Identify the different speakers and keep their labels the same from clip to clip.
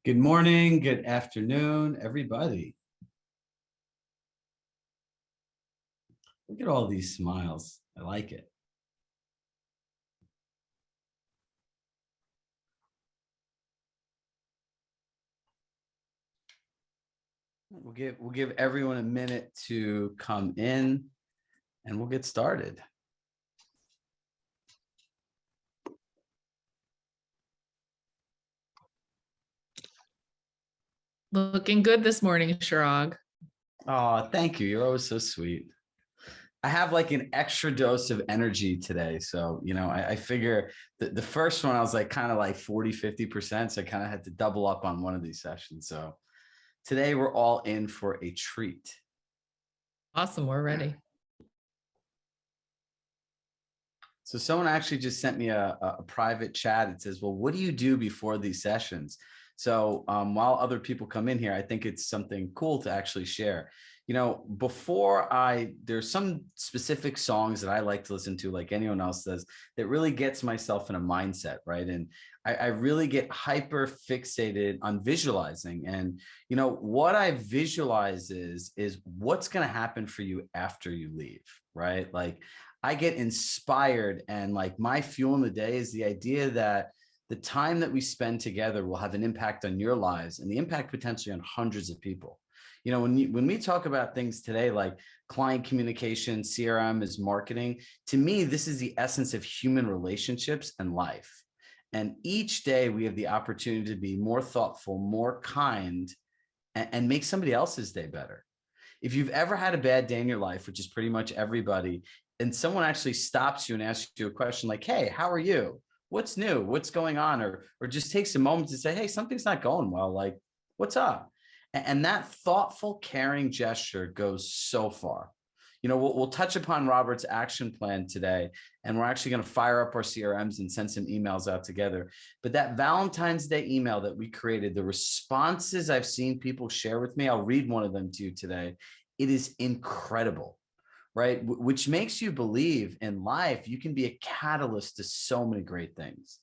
Speaker 1: Good morning, good afternoon, everybody. Look at all these smiles. I like it. We'll give everyone a minute to come in and we'll get started.
Speaker 2: Looking good this morning, Chirag.
Speaker 1: Oh, thank you. You're always so sweet. I have like an extra dose of energy today. So, I figure the first one, I was like kind of like 40, 50%. So I kind of had to double up on one of these sessions. So today we're all in for a treat.
Speaker 2: Awesome. We're ready.
Speaker 1: So someone actually just sent me a private chat. It says, well, what do you do before these sessions? So while other people come in here, I think it's something cool to actually share. There's some specific songs that I like to listen to, like anyone else does, that really gets myself in a mindset, right? And I really get hyper fixated on visualizing. And, what I visualize is what's going to happen for you after you leave, right? Like I get inspired, and like my fuel in the day is the idea that the time that we spend together will have an impact on your lives and the impact potentially on hundreds of people. When we talk about things today, like client communication, CRM is marketing, to me, this is the essence of human relationships and life. And each day we have the opportunity to be more thoughtful, more kind, and make somebody else's day better. If you've ever had a bad day in your life, which is pretty much everybody, and someone actually stops you and asks you a question like, hey, how are you? What's new? What's going on? Or just takes a moment to say, hey, something's not going well. Like, what's up? And that thoughtful, caring gesture goes so far. We'll touch upon Robert's action plan today, and we're actually going to fire up our CRMs and send some emails out together. But that Valentine's Day email that we created, the responses I've seen people share with me, I'll read one of them to you today. It is incredible, right? Which makes you believe in life you can be a catalyst to so many great things.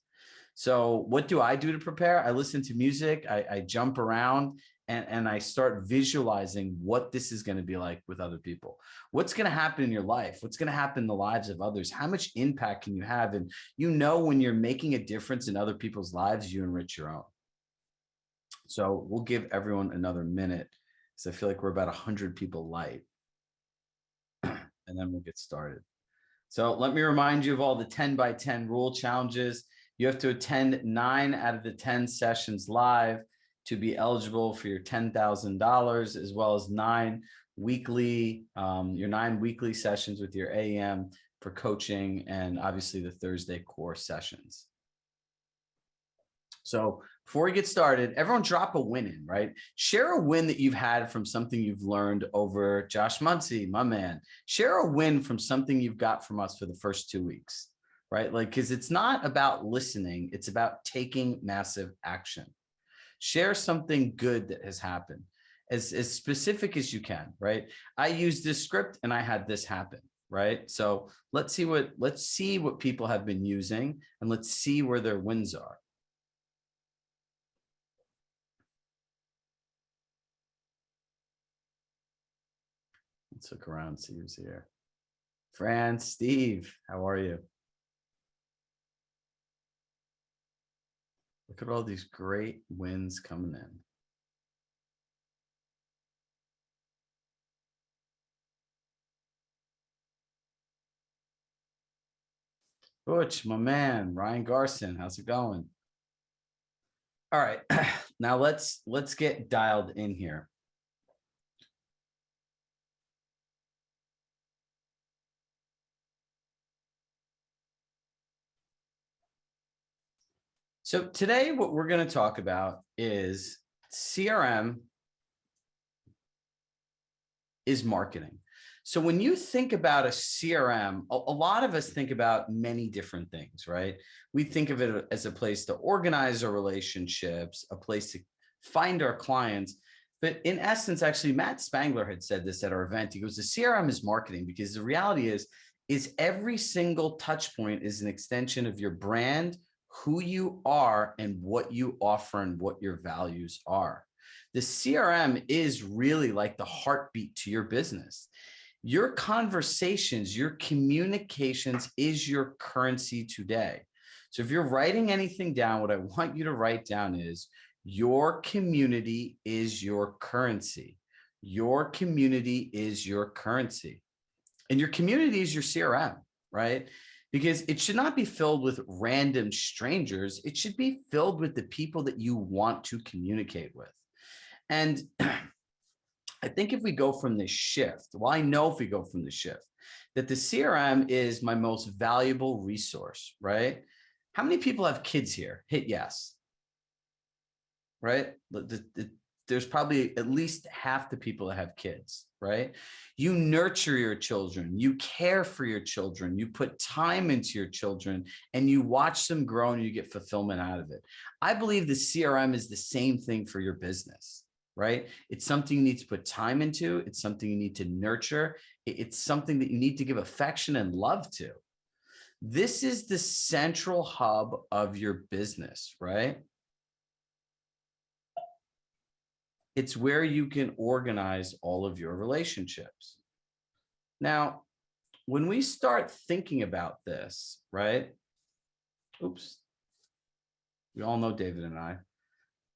Speaker 1: So what do I do to prepare? I listen to music, I jump around, and I start visualizing what this is going to be like with other people. What's going to happen in your life? What's going to happen in the lives of others? How much impact can you have? And when you're making a difference in other people's lives, you enrich your own. So we'll give everyone another minute, because I feel like we're about 100 people light. And then we'll get started. So let me remind you of all the 10 by 10 rule challenges. You have to attend 9 out of the 10 sessions live to be eligible for your $10,000, as well as 9 weekly sessions with your AEM for coaching, and obviously the Thursday core sessions. So before we get started, everyone drop a win in, right? Share a win that you've had from something you've learned over Josh Muncie, my man. Share a win from something you've got from us for the first 2 weeks, right? Like, because it's not about listening, it's about taking massive action. Share something good that has happened, as specific as you can, right? I used this script and I had this happen, right? So let's see what people have been using, and let's see where their wins are. Let's look around, see who's here. Fran, Steve, how are you? Look at all these great wins coming in. Butch, my man, Ryan Garson, how's it going? All right, now let's get dialed in here. So today, what we're going to talk about is CRM is marketing. So when you think about a CRM, a lot of us think about many different things, right? We think of it as a place to organize our relationships, a place to find our clients. But in essence, actually, Matt Spangler had said this at our event. He goes, the CRM is marketing, because the reality is every single touch point is an extension of your brand, who you are and what you offer and what your values are. The CRM is really like the heartbeat to your business. Your conversations, your communications is your currency today. So if you're writing anything down, what I want you to write down is your community is your currency. Your community is your currency. And your community is your CRM, right? Because it should not be filled with random strangers. It should be filled with the people that you want to communicate with. And I think if we go from this shift, well, I know if we go from the shift, that the CRM is my most valuable resource, right? How many people have kids here? Hit yes, right? There's probably at least half the people that have kids, right? You nurture your children, you care for your children, you put time into your children, and you watch them grow and you get fulfillment out of it. I believe the CRM is the same thing for your business, right? It's something you need to put time into. It's something you need to nurture. It's something that you need to give affection and love to. This is the central hub of your business, right? It's where you can organize all of your relationships. Now, when we start thinking about this, right? Oops. We all know David and I.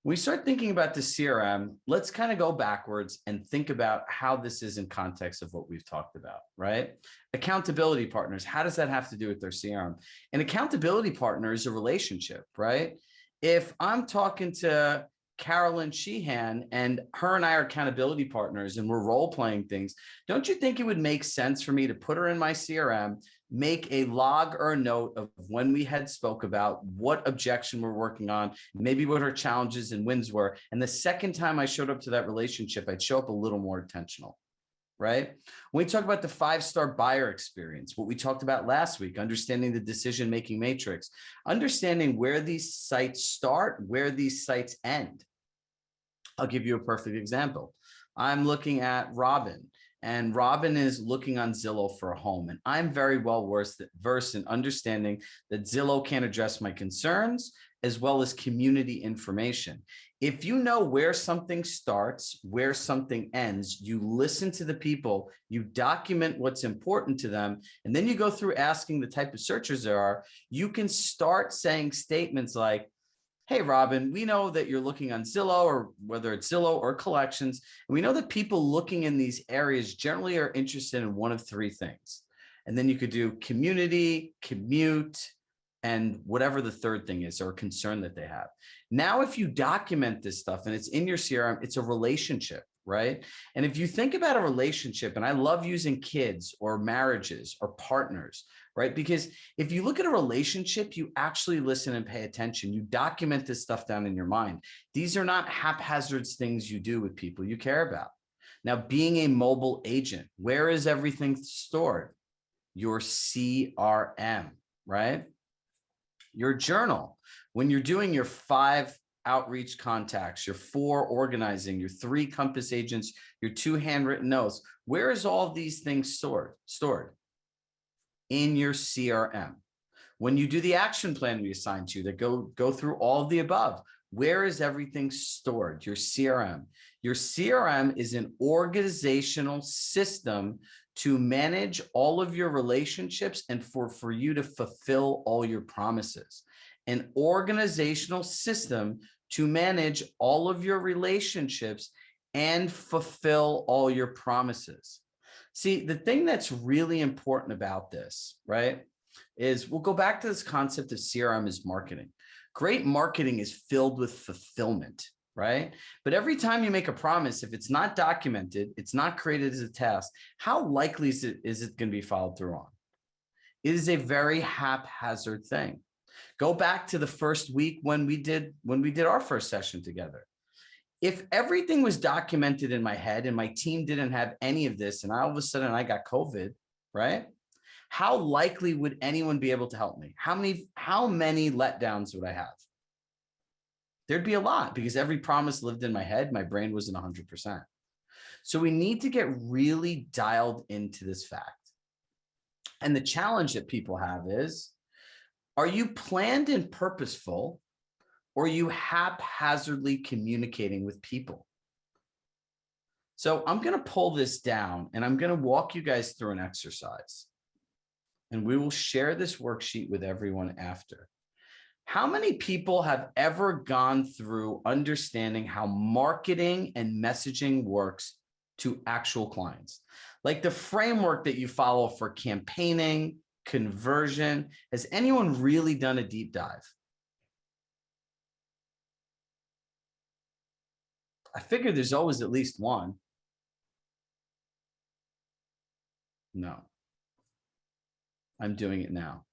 Speaker 1: When we start thinking about the CRM, let's kind of go backwards and think about how this is in context of what we've talked about, right? Accountability partners, how does that have to do with their CRM? An accountability partner is a relationship, right? If I'm talking to Carolyn Sheehan and her and I are accountability partners and we're role playing things, don't you think it would make sense for me to put her in my CRM, make a log or a note of when we had spoke about what objection we're working on, maybe what her challenges and wins were. And the second time I showed up to that relationship, I'd show up a little more intentional, right? When we talk about the 5-star buyer experience, what we talked about last week, understanding the decision-making matrix, understanding where these sites start, where these sites end. I'll give you a perfect example. I'm looking at Robin, and Robin is looking on Zillow for a home. And I'm very well versed in understanding that Zillow can address my concerns as well as community information. If you know where something starts, where something ends, you listen to the people, you document what's important to them, and then you go through asking the type of searchers there are, you can start saying statements like, hey, Robin, we know that you're looking on Zillow, or whether it's Zillow or collections. And we know that people looking in these areas generally are interested in one of 3 things. And then you could do community, commute, and whatever the third thing is or concern that they have. Now, if you document this stuff and it's in your CRM, it's a relationship, right? And if you think about a relationship, and I love using kids or marriages or partners, right? Because if you look at a relationship, you actually listen and pay attention. You document this stuff down in your mind. These are not haphazard things you do with people you care about. Now, being a mobile agent, where is everything stored? Your CRM, right? Your journal. When you're doing your 5 outreach contacts, your 4 organizing, your 3 compass agents, your 2 handwritten notes, where is all these things stored? In your CRM. When you do the action plan we assigned to you that go through all of the above, where is everything stored? Your CRM. Your CRM is an organizational system to manage all of your relationships and for you to fulfill all your promises. An organizational system to manage all of your relationships and fulfill all your promises. See, the thing that's really important about this, right, is we'll go back to this concept of CRM as marketing. Great marketing is filled with fulfillment, right? But every time you make a promise, if it's not documented, it's not created as a task, how likely is it going to be followed through on? It is a very haphazard thing. Go back to the first week when we did our first session together. If everything was documented in my head and my team didn't have any of this, and all of a sudden I got COVID, right? How likely would anyone be able to help me? How many letdowns would I have? There'd be a lot, because every promise lived in my head. My brain wasn't 100%. So we need to get really dialed into this fact. And the challenge that people have is, Are you planned and purposeful, or are you haphazardly communicating with people? So I'm going to pull this down and I'm going to walk you guys through an exercise. And we will share this worksheet with everyone after. How many people have ever gone through understanding how marketing and messaging works to actual clients? Like the framework that you follow for campaigning, conversion. Has anyone really done a deep dive? I figure there's always at least one. No, I'm doing it now.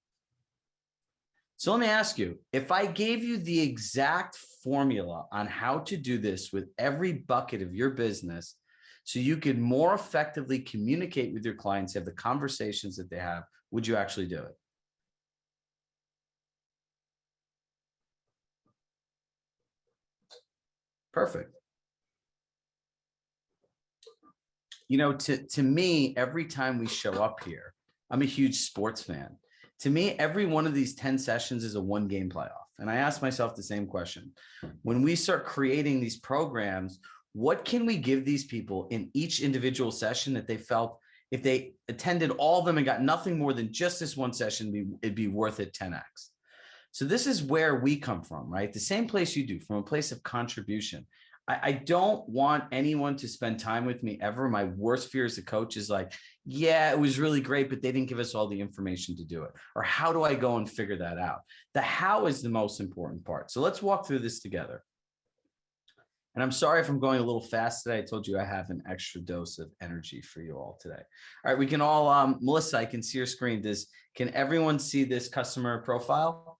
Speaker 1: So let me ask you, if I gave you the exact formula on how to do this with every bucket of your business, so you could more effectively communicate with your clients, have the conversations that they have, would you actually do it? Perfect. You know, to me, every time we show up here, I'm a huge sports fan. To me, every one of these 10 sessions is a one game playoff. And I ask myself the same question. When we start creating these programs, what can we give these people in each individual session that they felt if they attended all of them and got nothing more than just this one session, it'd be worth it 10x. So this is where we come from, right? The same place you do, from a place of contribution. I don't want anyone to spend time with me ever. My worst fear as a coach is like, yeah, it was really great, but they didn't give us all the information to do it. Or how do I go and figure that out? The how is the most important part. So let's walk through this together. And I'm sorry if I'm going a little fast today. I told you I have an extra dose of energy for you all today. All right, we can all, Melissa, I can see your screen. Can everyone see this customer profile?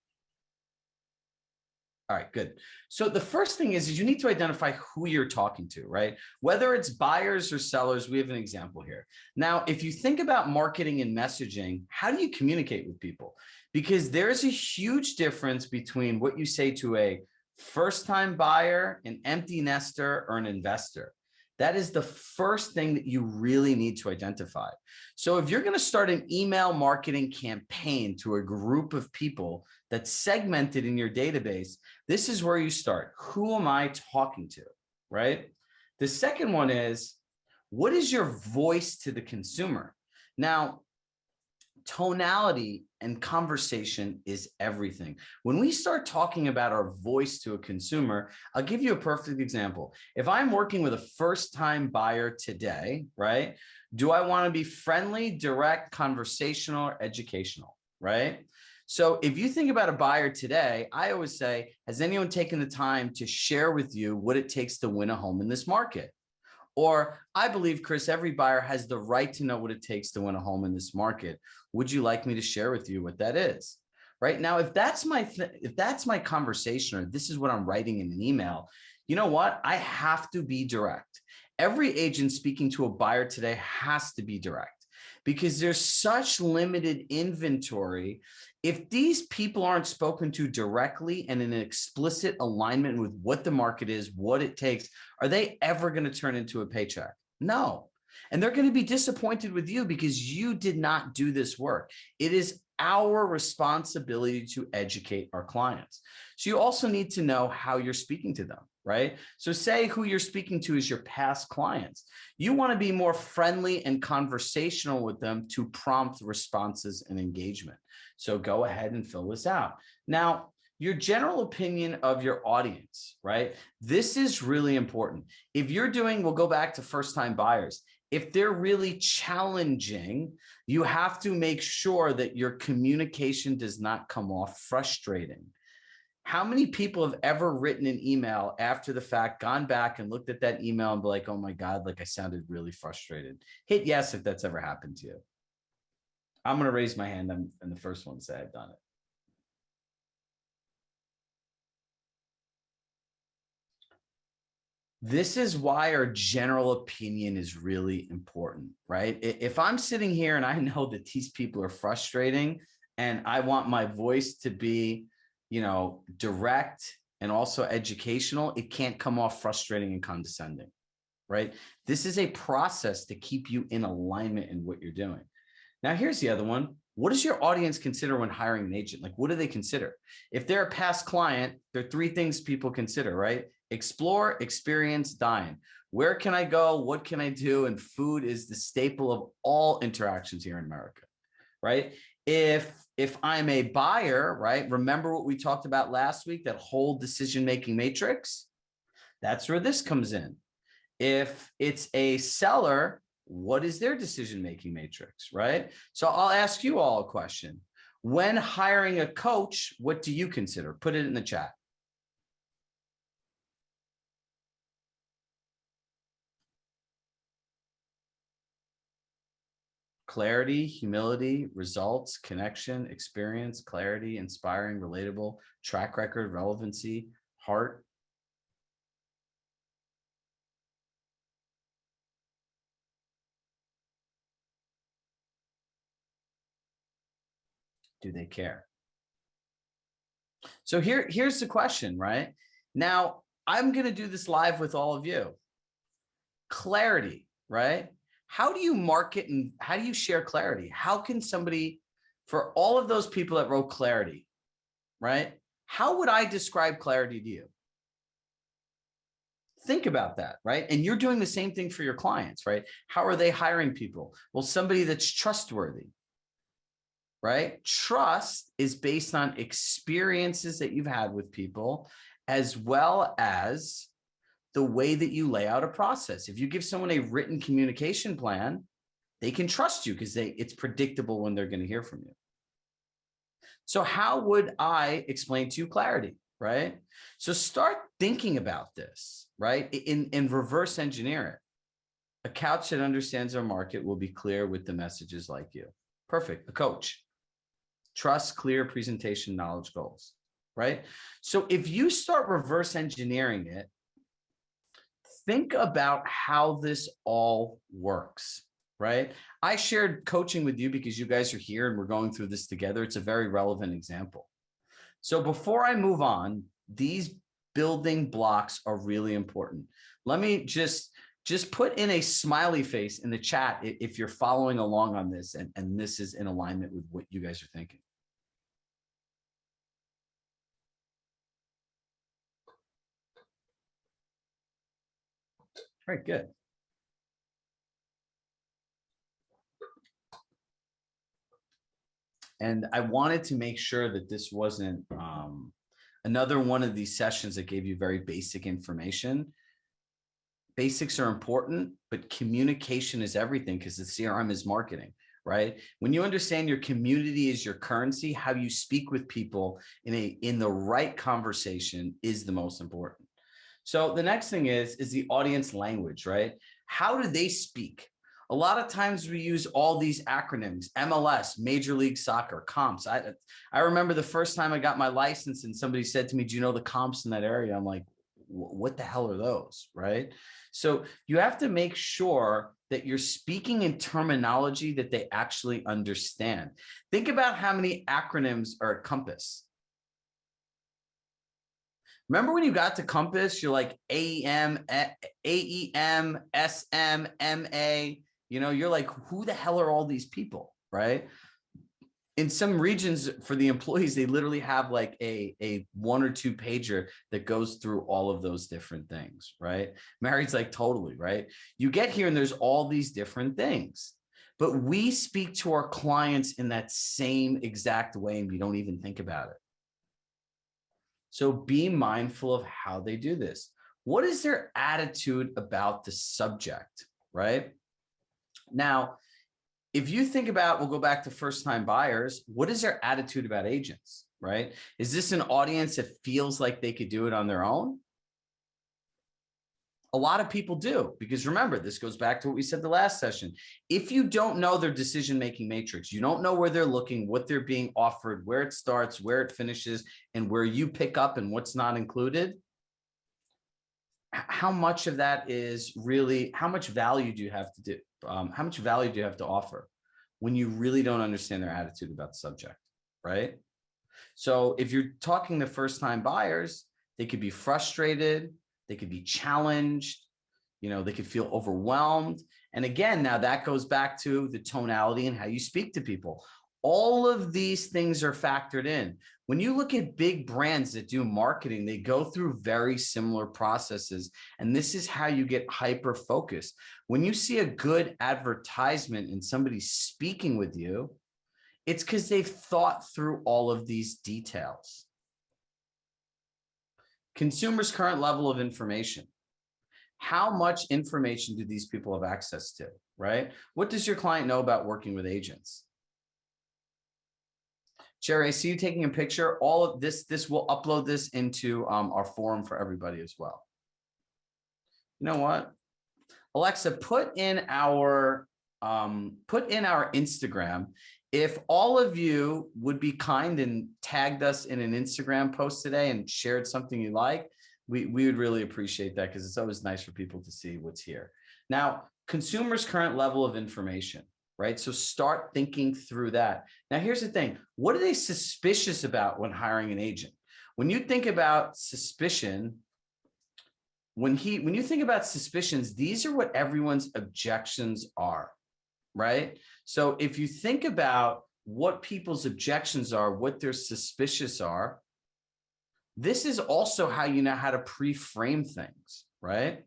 Speaker 1: All right, good. So the first thing is you need to identify who you're talking to, right? Whether it's buyers or sellers, we have an example here. Now, if you think about marketing and messaging, how do you communicate with people? Because there's a huge difference between what you say to a first-time buyer, an empty nester, or an investor. That is the first thing that you really need to identify. So if you're going to start an email marketing campaign to a group of people that's segmented in your database, this is where you start. Who am I talking to, right? The second one is, what is your voice to the consumer? Now, tonality and conversation is everything. When we start talking about our voice to a consumer, I'll give you a perfect example. If I'm working with a first-time buyer today, right? Do I want to be friendly, direct, conversational, or educational, right? So if you think about a buyer today, I always say, has anyone taken the time to share with you what it takes to win a home in this market? Or I believe, Chris, every buyer has the right to know what it takes to win a home in this market. Would you like me to share with you what that is? Right now, if that's my conversation, or this is what I'm writing in an email, you know what? I have to be direct. Every agent speaking to a buyer today has to be direct because there's such limited inventory. If these people aren't spoken to directly and in an explicit alignment with what the market is, what it takes, are they ever going to turn into a paycheck? No. And they're going to be disappointed with you because you did not do this work. It is our responsibility to educate our clients. So you also need to know how you're speaking to them, right? So say who you're speaking to is your past clients. You want to be more friendly and conversational with them to prompt responses and engagement. So go ahead and fill this out. Now, your general opinion of your audience, right? This is really important. If you're doing, we'll go back to first-time buyers. If they're really challenging, you have to make sure that your communication does not come off frustrating. How many people have ever written an email after the fact, gone back and looked at that email and be like, oh my God, like I sounded really frustrated? Hit yes if that's ever happened to you. I'm going to raise my hand. I'm the first one to say I've done it. This is why our general opinion is really important, right? If I'm sitting here and I know that these people are frustrating and I want my voice to be, direct and also educational, it can't come off frustrating and condescending, right? This is a process to keep you in alignment in what you're doing. Now, here's the other one. What does your audience consider when hiring an agent? Like, what do they consider? If they're a past client, there are three things people consider, right? Explore, experience, dine. Where can I go? What can I do? And food is the staple of all interactions here in America, right? If I'm a buyer, right? Remember what we talked about last week, that whole decision-making matrix? That's where this comes in. If it's a seller, what is their decision-making matrix, right? So I'll ask you all a question. When hiring a coach, what do you consider? Put it in the chat. Clarity, humility, results, connection, experience, clarity, inspiring, relatable, track record, relevancy, heart. Do they care? So here's the question, right? Now, I'm going to do this live with all of you. Clarity, right? How do you market and how do you share clarity? How can somebody, for all of those people that wrote clarity, right? How would I describe clarity to you? Think about that, right? And you're doing the same thing for your clients, right? How are they hiring people? Well, somebody that's trustworthy, right? Trust is based on experiences that you've had with people, as well as the way that you lay out a process. If you give someone a written communication plan, they can trust you because it's predictable when they're going to hear from you. So how would I explain to you clarity, right? So start thinking about this, right? In reverse engineer it. A couch that understands our market will be clear with the messages like you. Perfect. A coach. Trust, clear presentation, knowledge, goals, right? So if you start reverse engineering it, think about how this all works, right? I shared coaching with you because you guys are here and we're going through this together. It's a very relevant example. So before I move on, these building blocks are really important. Let me just put in a smiley face in the chat if you're following along on this and this is in alignment with what you guys are thinking. All right, good. And I wanted to make sure that this wasn't another one of these sessions that gave you very basic information. Basics are important, but communication is everything because the CRM is marketing, right? When you understand your community is your currency, how you speak with people in the right conversation is the most important. So the next thing is the audience language, right? How do they speak? A lot of times we use all these acronyms, MLS, Major League Soccer, comps. I remember the first time I got my license and somebody said to me, do you know the comps in that area? I'm like, what the hell are those, right? So you have to make sure that you're speaking in terminology that they actually understand. Think about how many acronyms are at Compass. Remember when you got to Compass, you're like AEM, AEM, SM, MA, you know, you're like, who the hell are all these people, right? In some regions for the employees, they literally have like a 1 or 2 pager that goes through all of those different things, right? Mary's like, totally, right? You get here and there's all these different things, but we speak to our clients in that same exact way and we don't even think about it. So be mindful of how they do this. What is their attitude about the subject, right? Now, if you think about, we'll go back to first-time buyers, what is their attitude about agents, right? Is this an audience that feels like they could do it on their own? A lot of people do, because remember, this goes back to what we said the last session. If you don't know their decision-making matrix, you don't know where they're looking, what they're being offered, where it starts, where it finishes, and where you pick up and what's not included, how much of that is really, how much value do you have to do? How much value do you have to offer when you really don't understand their attitude about the subject, right? So if you're talking to first-time buyers, they could be frustrated, they could be challenged, you know, they could feel overwhelmed. And again, now that goes back to the tonality and how you speak to people. All of these things are factored in. When you look at big brands that do marketing, they go through very similar processes. And this is how you get hyper focused. When you see a good advertisement and somebody speaking with you, it's because they've thought through all of these details. Consumers' current level of information. How much information do these people have access to, right? What does your client know about working with agents? Jerry, I see you taking a picture. All of this will upload this into our forum for everybody as well. You know what? Alexa, put in our Instagram. If all of you would be kind and tagged us in an Instagram post today and shared something you like, we would really appreciate that, because it's always nice for people to see what's here. Now, consumers' current level of information, right? So start thinking through that. Now, here's the thing. What are they suspicious about when hiring an agent? When you think about suspicion, when you think about suspicions, these are what everyone's objections are, right? So if you think about what people's objections are, what their suspicious are, this is also how you know how to pre-frame things, right?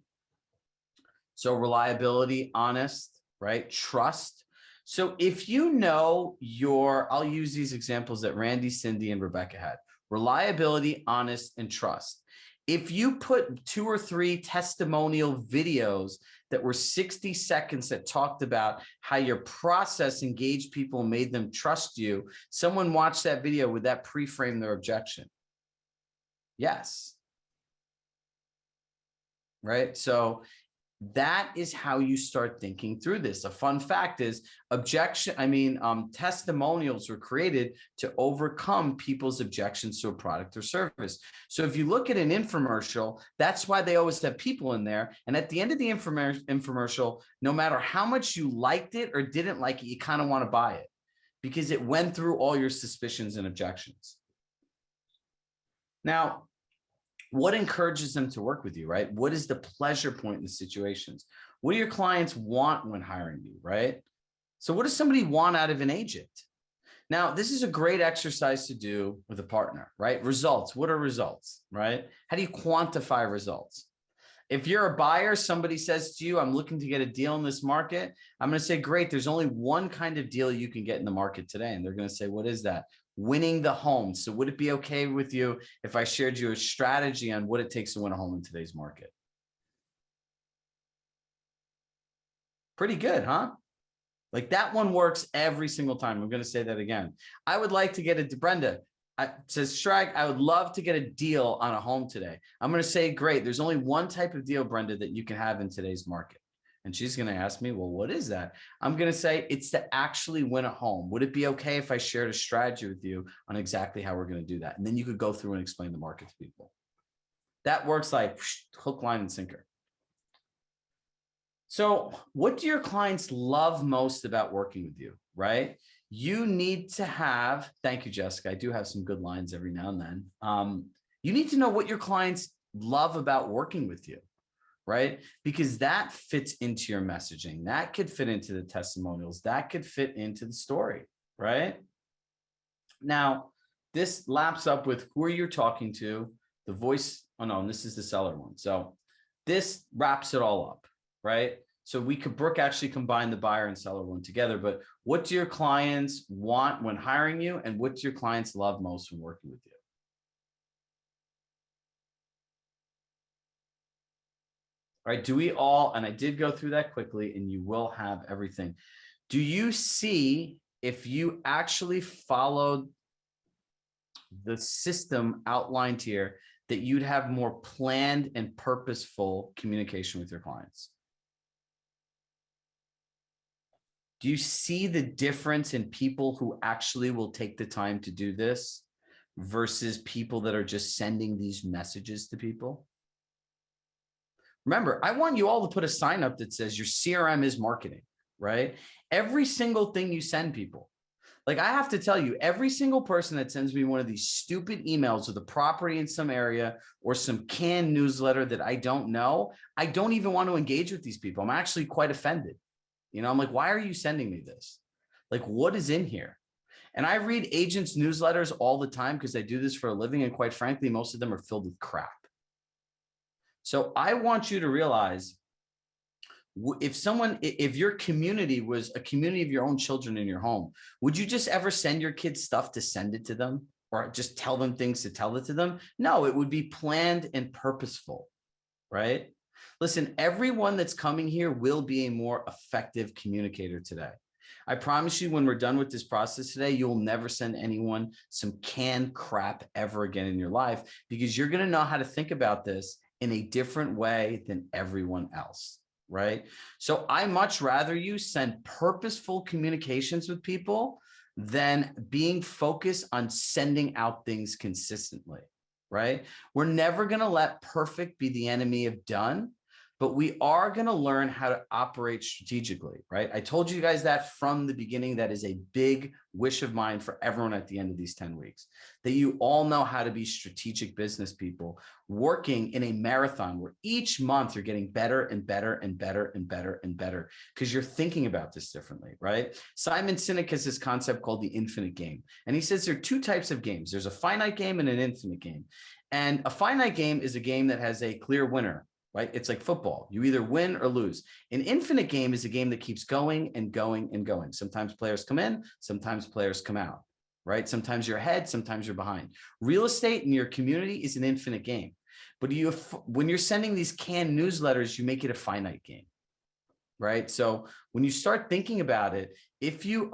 Speaker 1: So reliability, honest, right? Trust. So if you know I'll use these examples that Randy, Cindy, and Rebecca had: reliability, honest, and trust. If you put 2 or 3 testimonial videos that were 60 seconds that talked about how your process engaged people and made them trust you, someone watched that video, would that pre-frame their objection? Yes. Right. So that is how you start thinking through this. A fun fact is testimonials were created to overcome people's objections to a product or service. So if you look at an infomercial, that's why they always have people in there. And at the end of the infomercial, no matter how much you liked it or didn't like it, you kind of want to buy it because it went through all your suspicions and objections. Now, what encourages them to work with you, right? What is the pleasure point in the situations? What do your clients want when hiring you, right? So what does somebody want out of an agent? Now, this is a great exercise to do with a partner, right? Results. What are results, right? How do you quantify results? If you're a buyer, somebody says to you, I'm looking to get a deal in this market. I'm going to say, great, there's only one kind of deal you can get in the market today. And they're going to say, what is that? Winning the home. So would it be okay with you if I shared you a strategy on what it takes to win a home in today's market? Pretty good, huh? Like that one works every single time. I'm going to say that again. I would like to get Brenda says, Chirag, I would love to get a deal on a home today. I'm going to say, great. There's only one type of deal, Brenda, that you can have in today's market. And she's going to ask me, well, what is that? I'm going to say it's to actually win a home. Would it be okay if I shared a strategy with you on exactly how we're going to do that? And then you could go through and explain the market to people. That works like hook, line, and sinker. So what do your clients love most about working with you, right? You need to have, thank you, Jessica. I do have some good lines every now and then. You need to know what your clients love about working with you, right? Because that fits into your messaging. That could fit into the testimonials. That could fit into the story, right? Now, this laps up with who are you talking to, the voice. Oh, no, and this is the seller one. So this wraps it all up, right? So Brooke actually combined the buyer and seller one together, but what do your clients want when hiring you? And what do your clients love most when working with you? All right, do we all, and I did go through that quickly and you will have everything. Do you see, if you actually followed the system outlined here, that you'd have more planned and purposeful communication with your clients? Do you see the difference in people who actually will take the time to do this versus people that are just sending these messages to people? Remember, I want you all to put a sign up that says your CRM is marketing, right? Every single thing you send people. Like I have to tell you, every single person that sends me one of these stupid emails with a property in some area or some canned newsletter that I don't know, I don't even want to engage with these people. I'm actually quite offended. You know, I'm like, why are you sending me this? Like, what is in here? And I read agents' newsletters all the time because I do this for a living. And quite frankly, most of them are filled with crap. So I want you to realize if your community was a community of your own children in your home, would you just ever send your kids stuff to send it to them or just tell them things to tell it to them? No, it would be planned and purposeful, right? Listen, everyone that's coming here will be a more effective communicator today. I promise you, when we're done with this process today, you'll never send anyone some canned crap ever again in your life, because you're going to know how to think about this in a different way than everyone else, right? So I much rather you send purposeful communications with people than being focused on sending out things consistently, right? We're never going to let perfect be the enemy of done, but we are going to learn how to operate strategically, right? I told you guys that from the beginning. That is a big wish of mine for everyone at the end of these 10 weeks, that you all know how to be strategic business people working in a marathon where each month you're getting better and better and better and better and better because you're thinking about this differently, right? Simon Sinek has this concept called the infinite game. And he says there are two types of games. There's a finite game and an infinite game. And a finite game is a game that has a clear winner, right? It's like football. You either win or lose. An infinite game is a game that keeps going and going and going. Sometimes players come in, sometimes players come out, right? Sometimes you're ahead, sometimes you're behind. Real estate in your community is an infinite game. But when you're sending these canned newsletters, you make it a finite game, right? So when you start thinking about it, if you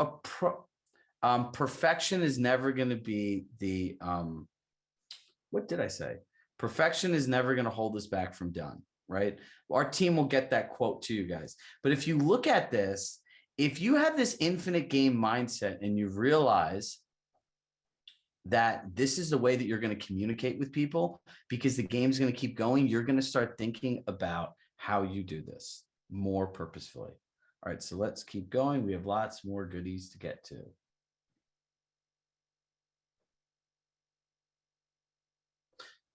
Speaker 1: perfection is never going to be the, what did I say? Perfection is never going to hold us back from done, right? Our team will get that quote to you guys. But if you look at this, if you have this infinite game mindset and you realize that this is the way that you're going to communicate with people because the game's going to keep going, you're going to start thinking about how you do this more purposefully. All right, so let's keep going. We have lots more goodies to get to.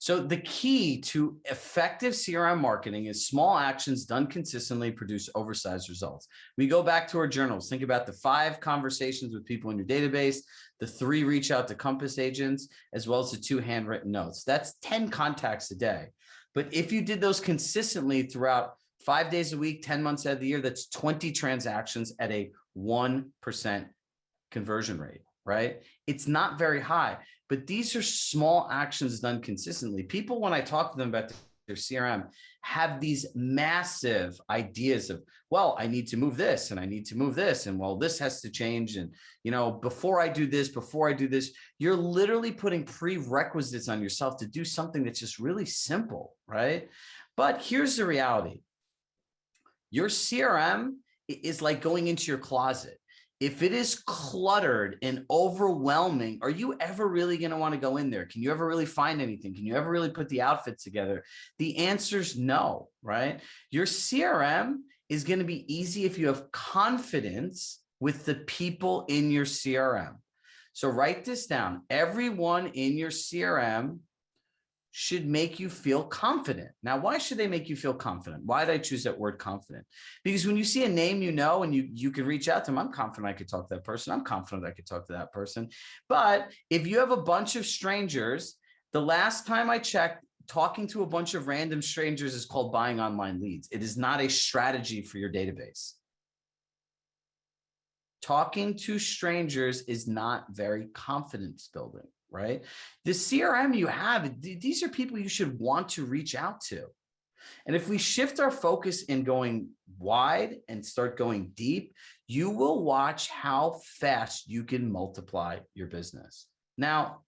Speaker 1: So the key to effective CRM marketing is small actions done consistently produce oversized results. We go back to our journals. Think about the 5 conversations with people in your database, the 3 reach out to Compass agents, as well as the 2 handwritten notes. That's 10 contacts a day. But if you did those consistently throughout 5 days a week, 10 months out of the year, that's 20 transactions at a 1% conversion rate, right? It's not very high. But these are small actions done consistently. People, when I talk to them about their CRM, have these massive ideas of, well, I need to move this and I need to move this. And well, this has to change. And, before I do this, you're literally putting prerequisites on yourself to do something that's just really simple, right? But here's the reality. Your CRM is like going into your closet. If it is cluttered and overwhelming, are you ever really going to want to go in there? Can you ever really find anything? Can you ever really put the outfit together? The answer is no, right? Your CRM is going to be easy if you have confidence with the people in your CRM. So write this down. Everyone in your CRM should make you feel confident. Now, why should they make you feel confident? Why did I choose that word confident? Because when you see a name and you can reach out to them, I'm confident I could talk to that person. I'm confident I could talk to that person. But if you have a bunch of strangers, the last time I checked, talking to a bunch of random strangers is called buying online leads. It is not a strategy for your database. Talking to strangers is not very confidence building, right? The CRM you have, these are people you should want to reach out to. And if we shift our focus in going wide and start going deep, you will watch how fast you can multiply your business. Now,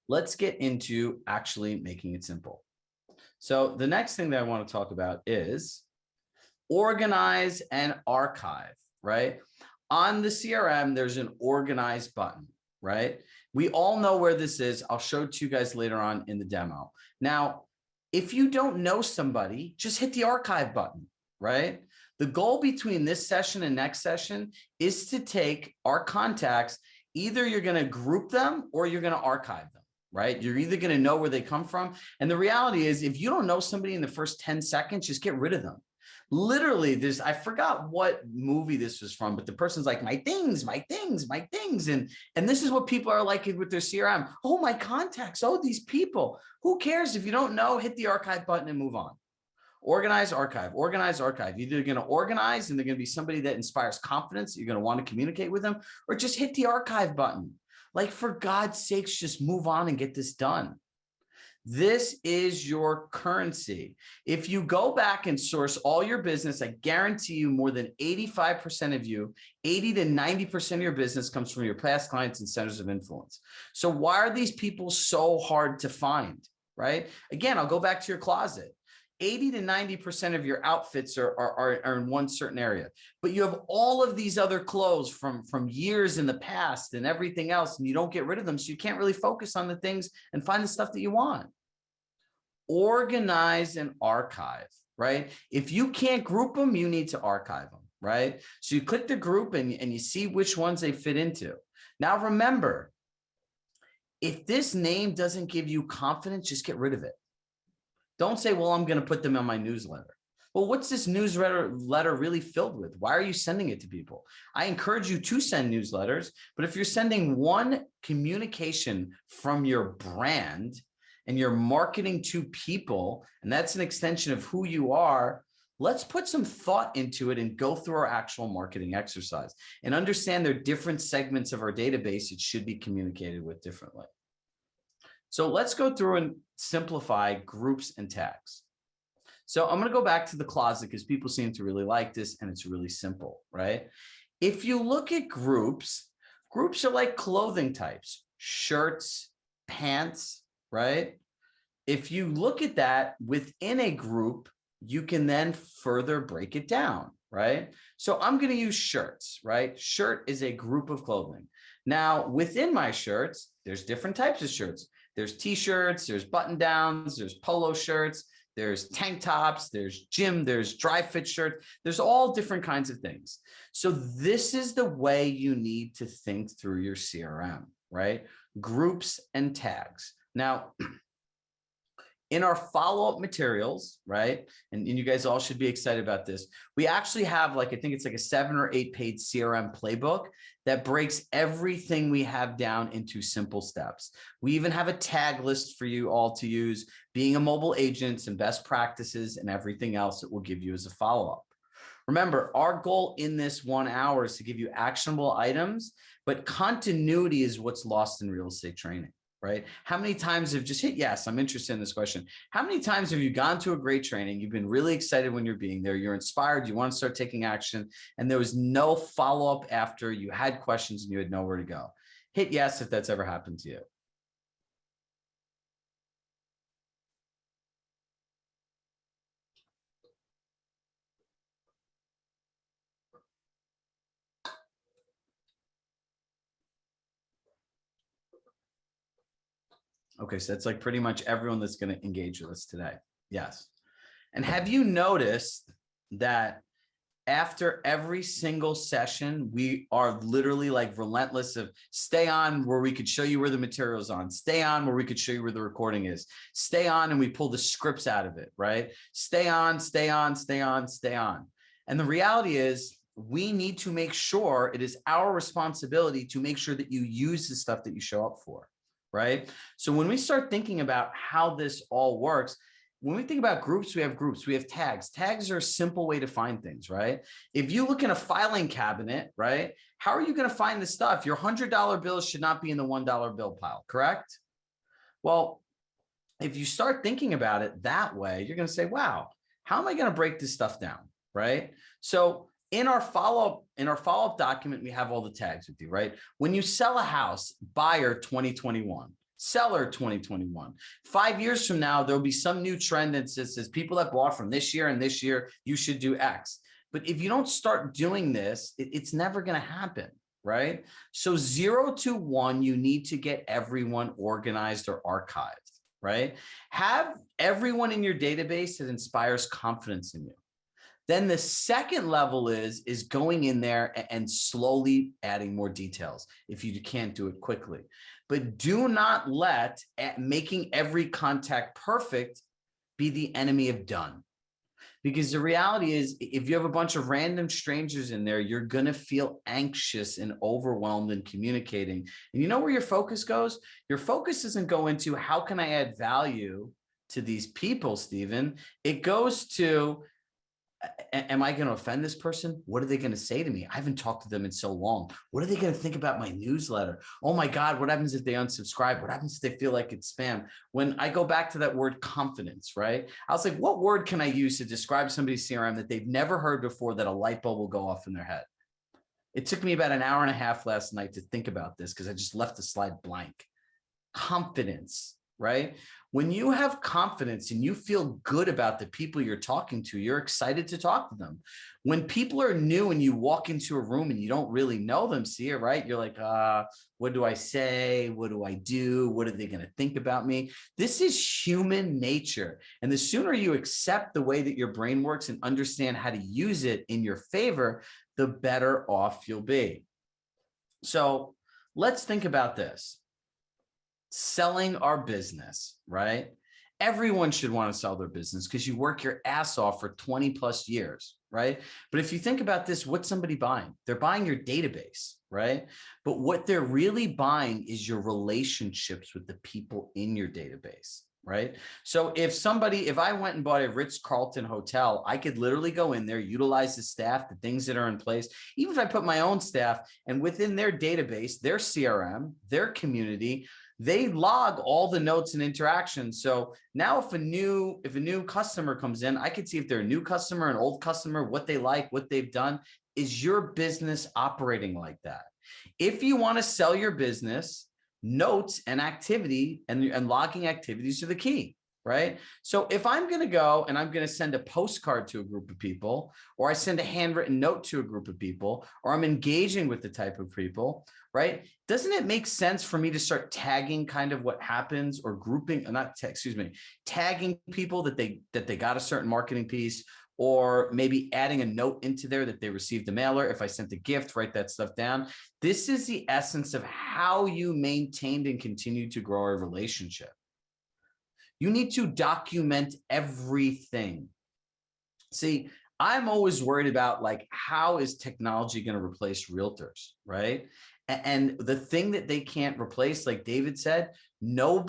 Speaker 1: let's get into actually making it simple. So the next thing that I want to talk about is organize and archive, right? On the CRM, there's an organize button, right? We all know where this is. I'll show it to you guys later on in the demo. Now, if you don't know somebody, just hit the archive button, right? The goal between this session and next session is to take our contacts. Either you're going to group them or you're going to archive them, right? You're either going to know where they come from. And the reality is, if you don't know somebody in the first 10 seconds, just get rid of them. Literally, I forgot what movie this was from, but the person's like, my things, my things, my things. And this is what people are like with their CRM. Oh, my contacts. Oh, these people. Who cares? If you don't know, hit the archive button and move on. Organize, archive, organize, archive. Either you're going to organize and they're going to be somebody that inspires confidence. You're going to want to communicate with them, or just hit the archive button. Like, for God's sakes, just move on and get this done. This is your currency. If you go back and source all your business, I guarantee you more than 85% of you, 80 to 90% of your business comes from your past clients and centers of influence. So why are these people so hard to find, right? Again, I'll go back to your closet. 80 to 90% of your outfits are in one certain area, but you have all of these other clothes from years in the past and everything else, and you don't get rid of them. So you can't really focus on the things and find the stuff that you want. Organize and archive, right? If you can't group them, you need to archive them, right? So you click the group and you see which ones they fit into. Now, remember, if this name doesn't give you confidence, just get rid of it. Don't say, well, I'm going to put them on my newsletter. Well, what's this newsletter really filled with? Why are you sending it to people? I encourage you to send newsletters, but if you're sending one communication from your brand and you're marketing to people, and that's an extension of who you are, let's put some thought into it and go through our actual marketing exercise and understand there are different segments of our database it should be communicated with differently. So let's go through and simplify groups and tags. So I'm going to go back to the closet because people seem to really like this and it's really simple, right? If you look at groups are like clothing types, shirts, pants, right? If you look at that within a group, you can then further break it down, right? So I'm going to use shirts, right? Shirt is a group of clothing. Now, within my shirts, there's different types of shirts. There's t-shirts, there's button downs, there's polo shirts, there's tank tops, there's gym, there's dry fit shirts. There's all different kinds of things. So this is the way you need to think through your CRM, right? Groups and tags. Now, in our follow-up materials, right? And you guys all should be excited about this. We actually have I think it's like a 7 or 8 page CRM playbook that breaks everything we have down into simple steps. We even have a tag list for you all to use, being a mobile agent and best practices and everything else that we'll give you as a follow-up. Remember, our goal in this 1 hour is to give you actionable items, but continuity is what's lost in real estate training. Right? How many times have just hit yes, I'm interested in this question. How many times have you gone to a great training? You've been really excited when you're being there. You're inspired. You want to start taking action. And there was no follow-up after you had questions and you had nowhere to go. Hit yes if that's ever happened to you. Okay, so that's like pretty much everyone that's going to engage with us today. Yes. And have you noticed that after every single session, we are literally like relentless of stay on where we could show you where the material's on, stay on where we could show you where the recording is, stay on, and we pull the scripts out of it, right? Stay on, stay on, stay on, stay on. And the reality is we need to make sure it is our responsibility to make sure that you use the stuff that you show up for. Right? So when we start thinking about how this all works, when we think about groups, we have tags. Tags are a simple way to find things, right? If you look in a filing cabinet, right? How are you going to find the stuff? Your $100 bills should not be in the $1 bill pile, correct? Well, if you start thinking about it that way, you're going to say, wow, how am I going to break this stuff down, right? So in our follow-up document, we have all the tags with you, right? When you sell a house, buyer 2021, seller 2021. 5 years from now, there'll be some new trend that says people that bought from this year and this year, you should do X. But if you don't start doing this, it's never going to happen, right? So 0 to 1, you need to get everyone organized or archived, right? Have everyone in your database that inspires confidence in you. Then the second level is going in there and slowly adding more details if you can't do it quickly. But do not let making every contact perfect be the enemy of done. Because the reality is, if you have a bunch of random strangers in there, you're going to feel anxious and overwhelmed in communicating. And you know where your focus goes? Your focus doesn't go into how can I add value to these people, Stephen? It goes to, am I going to offend this person? What are they going to say to me? I haven't talked to them in so long. What are they going to think about my newsletter? Oh my God, what happens if they unsubscribe? What happens if they feel like it's spam? When I go back to that word confidence, right? I was like, what word can I use to describe somebody's CRM that they've never heard before that a light bulb will go off in their head? It took me about an hour and a half last night to think about this because I just left the slide blank. Confidence, right? When you have confidence and you feel good about the people you're talking to, you're excited to talk to them. When people are new and you walk into a room and you don't really know them, see it, right? You're like, what do I say? What do I do? What are they going to think about me? This is human nature. And the sooner you accept the way that your brain works and understand how to use it in your favor, the better off you'll be. So let's think about this. Selling our business, right? Everyone should want to sell their business because you work your ass off for 20 plus years, right? But if you think about this, what's somebody buying? They're buying your database, right? But what they're really buying is your relationships with the people in your database, right? So if I went and bought a Ritz-Carlton hotel, I could literally go in there, utilize the staff, the things that are in place, even if I put my own staff, and within their database, their CRM, their community, they log all the notes and interactions. So now if a new customer comes in, I could see if they're a new customer, an old customer, what they like, what they've done. Is your business operating like that? If you want to sell your business, notes and activity and logging activities are the key, right? So if I'm going to go and I'm going to send a postcard to a group of people, or I send a handwritten note to a group of people, or I'm engaging with the type of people, right? Doesn't it make sense for me to start tagging kind of what happens, or grouping, tagging people that they got a certain marketing piece, or maybe adding a note into there that they received a mailer. If I sent a gift, write that stuff down. This is the essence of how you maintained and continue to grow a relationship. You need to document everything. See, I'm always worried about, like, how is technology going to replace realtors, right? And the thing that they can't replace, like David said, no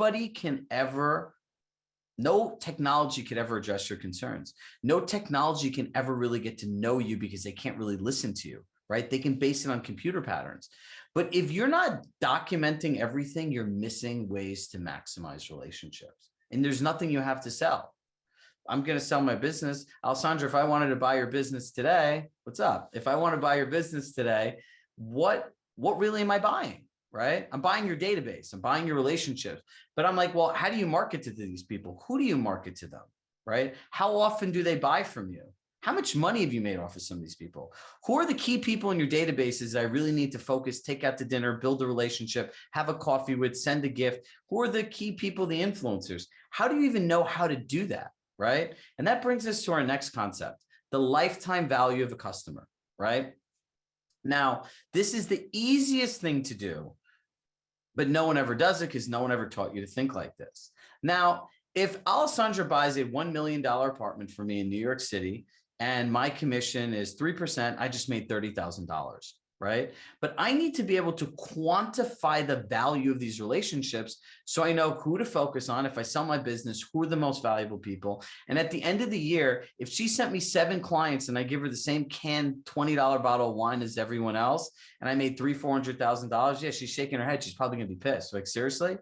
Speaker 1: technology could ever address your concerns. No technology can ever really get to know you because they can't really listen to you, right? They can base it on computer patterns. But if you're not documenting everything, you're missing ways to maximize relationships. And there's nothing you have to sell. I'm going to sell my business. Alessandra, if I wanted to buy your business today, what's up? If I want to buy your business today, what really am I buying? Right? I'm buying your database. I'm buying your relationships. But I'm like, well, how do you market to these people? Who do you market to them? Right? How often do they buy from you? How much money have you made off of some of these people? Who are the key people in your databases I really need to focus, take out to dinner, build a relationship, have a coffee with, send a gift? Who are the key people, the influencers? How do you even know how to do that? Right? And that brings us to our next concept, the lifetime value of a customer, right? Now, this is the easiest thing to do, but no one ever does it because no one ever taught you to think like this. Now, if Alessandra buys a $1 million apartment for me in New York City and my commission is 3%, I just made $30,000, right? But I need to be able to quantify the value of these relationships so I know who to focus on. If I sell my business, who are the most valuable people? And at the end of the year, if she sent me 7 clients and I give her the same canned $20 bottle of wine as everyone else, and I made $300,000-$400,000, yeah, she's shaking her head. She's probably going to be pissed. Like, seriously?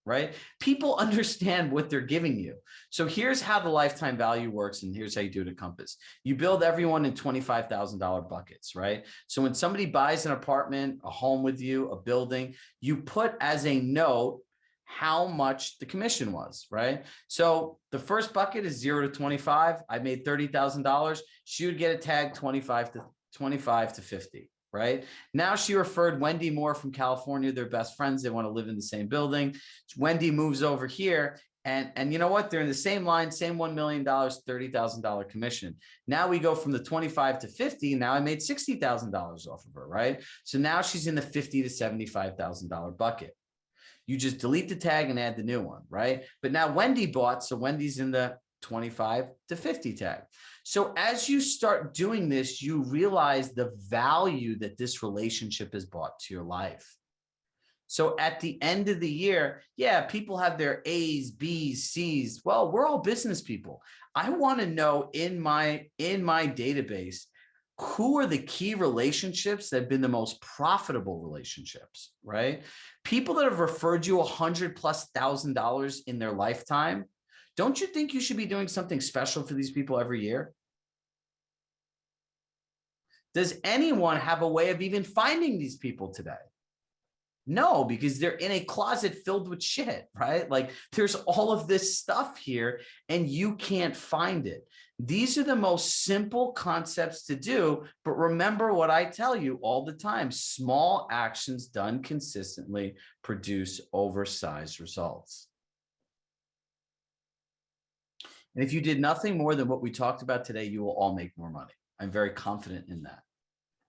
Speaker 1: Right? People understand what they're giving you. So here's how the lifetime value works, and here's how you do it at Compass. You build everyone in $25,000 buckets, right? So when somebody buys an apartment, a home with you, a building, you put as a note how much the commission was, right? So the first bucket is 0 to 25. I made $30,000. She would get a tag 25 to 50. Right? Now she referred Wendy Moore from California. They're best friends. They want to live in the same building. Wendy moves over here, and you know what? They're in the same line, same $1 million, $30,000 commission. Now we go from the 25 to 50. Now I made $60,000 off of her, right? So now she's in the $50,000 to $75,000 bucket. You just delete the tag and add the new one, right? But now Wendy bought, so Wendy's in the 25 to 50 tag. So as you start doing this, you realize the value that this relationship has brought to your life. So at the end of the year, yeah, people have their A's, B's, C's. Well, we're all business people. I want to know in my database, who are the key relationships that have been the most profitable relationships, right? People that have referred you $100,000+ in their lifetime. Don't you think you should be doing something special for these people every year? Does anyone have a way of even finding these people today? No, because they're in a closet filled with shit, right? Like there's all of this stuff here and you can't find it. These are the most simple concepts to do, but remember what I tell you all the time, small actions done consistently produce oversized results. And if you did nothing more than what we talked about today, you will all make more money. I'm very confident in that,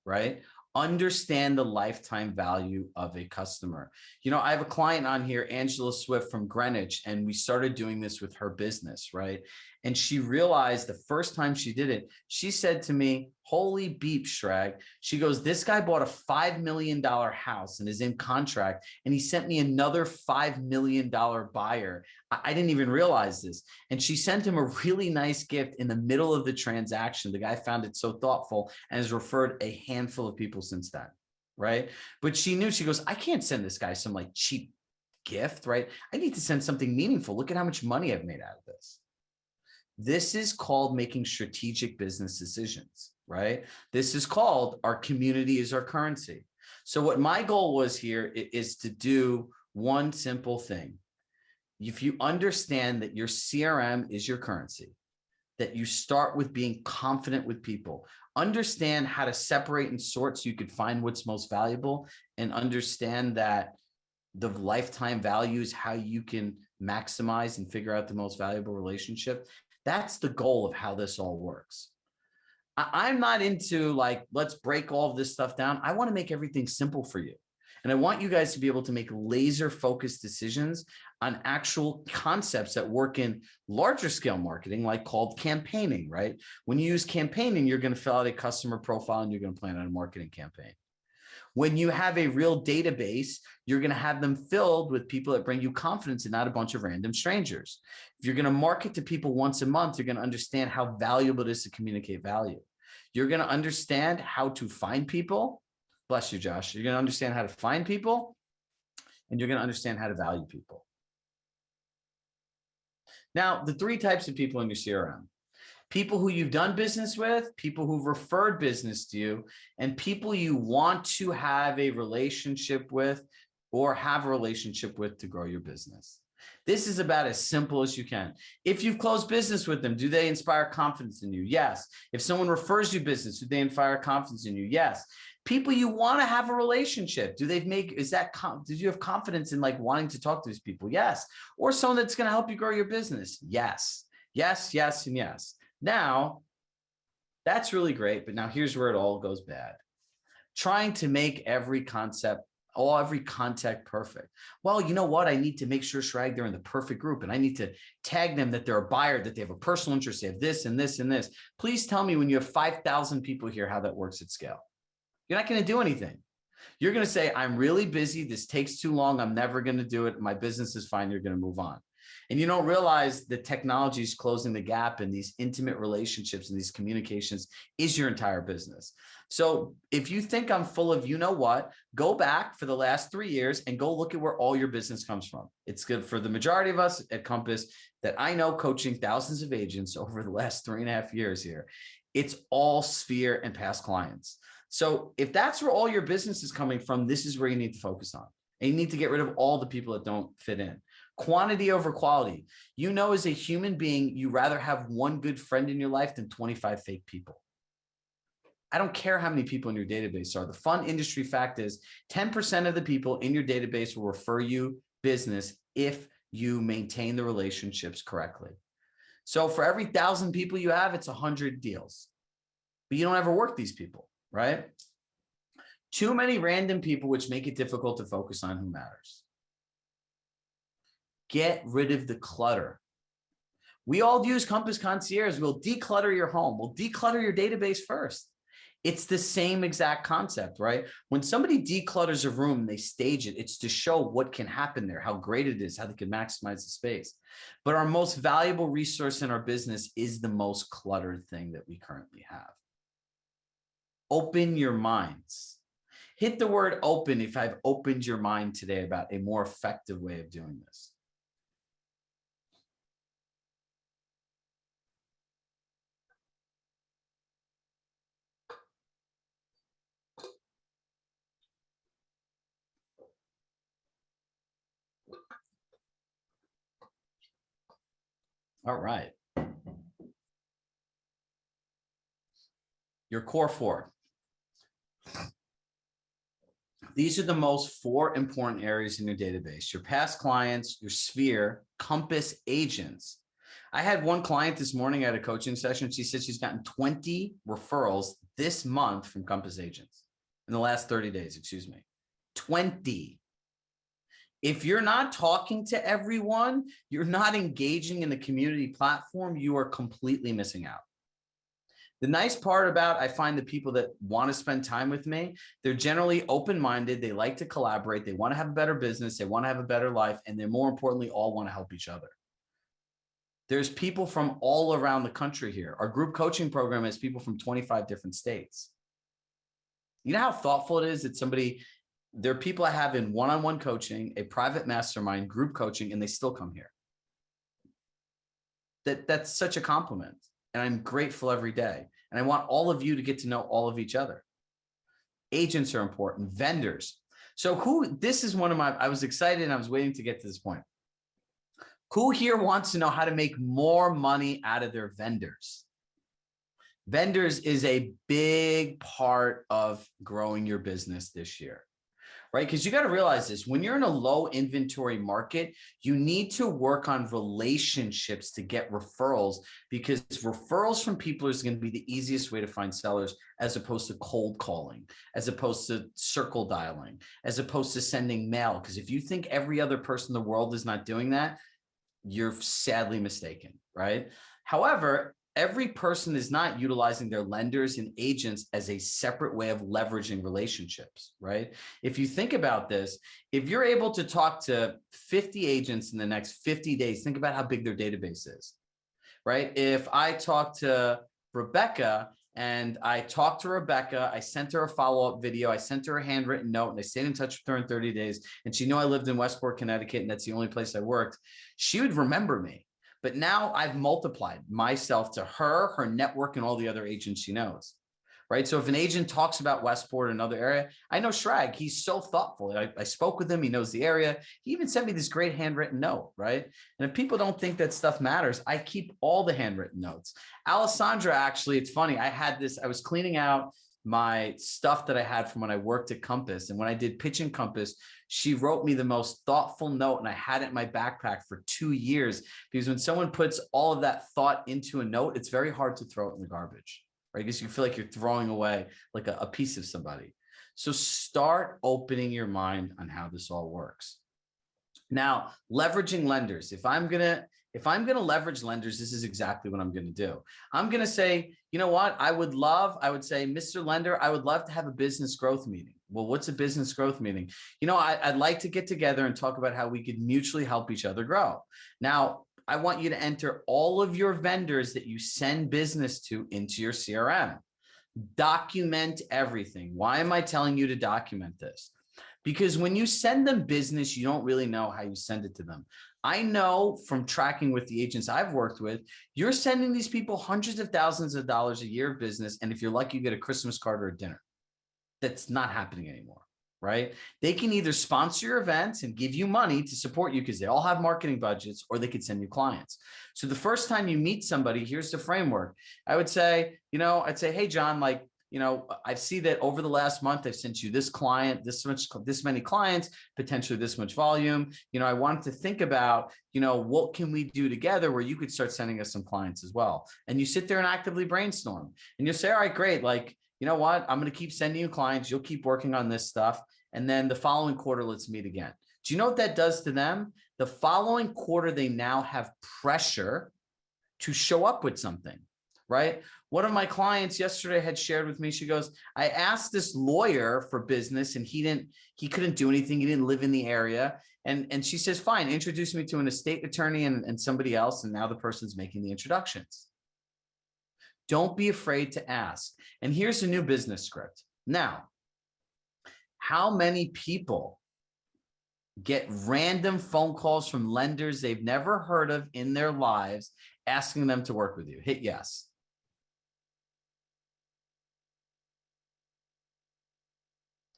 Speaker 1: right? Understand the lifetime value of a customer. You know, I have a client on here, Angela Swift from Greenwich, and we started doing this with her business, right? And she realized the first time she did it, she said to me, holy beep, Chirag. She goes, this guy bought a $5 million house and is in contract, and he sent me another $5 million buyer. I didn't even realize this. And she sent him a really nice gift in the middle of the transaction. The guy found it so thoughtful and has referred a handful of people since then, right? But she knew, she goes, I can't send this guy some like cheap gift, right? I need to send something meaningful. Look at how much money I've made out of this. This is called making strategic business decisions, right? This is called our community is our currency. So what my goal was here is to do one simple thing. If you understand that your CRM is your currency, that you start with being confident with people, understand how to separate and sort so you could find what's most valuable, and understand that the lifetime value is how you can maximize and figure out the most valuable relationship. That's the goal of how this all works. I'm not into like, let's break all of this stuff down. I want to make everything simple for you. And I want you guys to be able to make laser focused decisions on actual concepts that work in larger scale marketing, like called campaigning, right? When you use campaigning, you're going to fill out a customer profile and you're going to plan on a marketing campaign. When you have a real database, you're going to have them filled with people that bring you confidence and not a bunch of random strangers. If you're going to market to people once a month, you're going to understand how valuable it is to communicate value. You're going to understand how to find people. Bless you, Josh. You're going to understand how to find people, and you're going to understand how to value people. Now, the three types of people in your CRM: people who you've done business with, people who've referred business to you, and people you want to have a relationship with or have a relationship with to grow your business. This is about as simple as you can. If you've closed business with them, do they inspire confidence in you? Yes. If someone refers you business, do they inspire confidence in you? Yes. People you want to have a relationship, did you have confidence in like wanting to talk to these people? Yes. Or someone that's going to help you grow your business? Yes. Yes, yes, and yes. Now, that's really great, but now here's where it all goes bad. Trying to make every contact perfect. Well, you know what? I need to make sure, Chirag, they're in the perfect group, and I need to tag them that they're a buyer, that they have a personal interest, they have this and this and this. Please tell me when you have 5,000 people here how that works at scale. You're not going to do anything. You're going to say, I'm really busy. This takes too long. I'm never going to do it. My business is fine. You're going to move on. And you don't realize that technology is closing the gap, and these intimate relationships and these communications is your entire business. So if you think I'm full of, you know what, go back for the last 3 years and go look at where all your business comes from. It's good for the majority of us at Compass that I know, coaching thousands of agents over the last 3.5 years here. It's all Sphere and past clients. So if that's where all your business is coming from, this is where you need to focus on. And you need to get rid of all the people that don't fit in. Quantity over quality. You know, as a human being, you rather have one good friend in your life than 25 fake people. I don't care how many people in your database are. The fun industry fact is 10% of the people in your database will refer you business if you maintain the relationships correctly. So for every 1,000 people you have, it's 100 deals. But you don't ever work these people, right? Too many random people, which make it difficult to focus on who matters. Get rid of the clutter. We all use Compass Concierge. We'll declutter your home. We'll declutter your database first. It's the same exact concept, right? When somebody declutters a room, they stage it. It's to show what can happen there, how great it is, how they can maximize the space. But our most valuable resource in our business is the most cluttered thing that we currently have. Open your minds. Hit the word open if I've opened your mind today about a more effective way of doing this. All right. Your core four. These are the most four important areas in your database: your past clients, your sphere, Compass agents. I had one client this morning at a coaching session. She said she's gotten 20 referrals this month from Compass agents in the last 30 days, 20. If you're not talking to everyone, you're not engaging in the community platform, you are completely missing out. The nice part about, I find the people that want to spend time with me, they're generally open-minded. They like to collaborate. They want to have a better business. They want to have a better life. And they, more importantly, all want to help each other. There's people from all around the country here. Our group coaching program has people from 25 different states. You know how thoughtful it is that there are people I have in one-on-one coaching, a private mastermind, group coaching, and they still come here. That's such a compliment. And I'm grateful every day. And I want all of you to get to know all of each other. Agents are important, vendors. So this is one of I was excited and I was waiting to get to this point. Who here wants to know how to make more money out of their vendors? Vendors is a big part of growing your business this year, right? Because you got to realize this, when you're in a low inventory market, you need to work on relationships to get referrals, because referrals from people is going to be the easiest way to find sellers, as opposed to cold calling, as opposed to circle dialing, as opposed to sending mail. Because if you think every other person in the world is not doing that, you're sadly mistaken, right? However, every person is not utilizing their lenders and agents as a separate way of leveraging relationships, right? If you think about this, if you're able to talk to 50 agents in the next 50 days, think about how big their database is, right? If I talk to Rebecca and I talked to Rebecca, I sent her a follow-up video, I sent her a handwritten note, and I stayed in touch with her in 30 days, and she knew I lived in Westport, Connecticut, and that's the only place I worked, she would remember me. But now I've multiplied myself to her network, and all the other agents she knows, right? So if an agent talks about Westport or another area, I know Chirag, he's so thoughtful. I spoke with him. He knows the area. He even sent me this great handwritten note, right? And if people don't think that stuff matters, I keep all the handwritten notes. Alessandra, actually, it's funny. I was cleaning out my stuff that I had from when I worked at Compass. And when I did Pitching Compass, she wrote me the most thoughtful note, and I had it in my backpack for 2 years, because when someone puts all of that thought into a note, it's very hard to throw it in the garbage, right? Because you feel like you're throwing away like a piece of somebody. So start opening your mind on how this all works. Now, leveraging lenders. If I'm gonna leverage lenders, this is exactly what I'm gonna do. I'm gonna say, you know what? I would say, Mr. Lender, I would love to have a business growth meeting. Well, what's a business growth meeting? You know, I'd like to get together and talk about how we could mutually help each other grow. Now, I want you to enter all of your vendors that you send business to into your CRM. Document everything. Why am I telling you to document this? Because when you send them business, you don't really know how you send it to them. I know from tracking with the agents I've worked with, you're sending these people hundreds of thousands of dollars a year of business. And if you're lucky, you get a Christmas card or a dinner. That's not happening anymore, right? They can either sponsor your events and give you money to support you, because they all have marketing budgets, or they could send you clients. So the first time you meet somebody, here's the framework. I would say, hey, John, I see that over the last month, I've sent you this client, this many clients, potentially this much volume. I wanted to think about, what can we do together where you could start sending us some clients as well. And you sit there and actively brainstorm, and you'll say, all right, great. You know what? I'm going to keep sending you clients. You'll keep working on this stuff. And then the following quarter, let's meet again. Do you know what that does to them? The following quarter, they now have pressure to show up with something, right? One of my clients yesterday had shared with me, she goes, I asked this lawyer for business and he couldn't do anything. He didn't live in the area. And she says, fine, introduce me to an estate attorney and somebody else. And now the person's making the introductions. Don't be afraid to ask. And here's a new business script. Now, how many people get random phone calls from lenders they've never heard of in their lives asking them to work with you? Hit yes.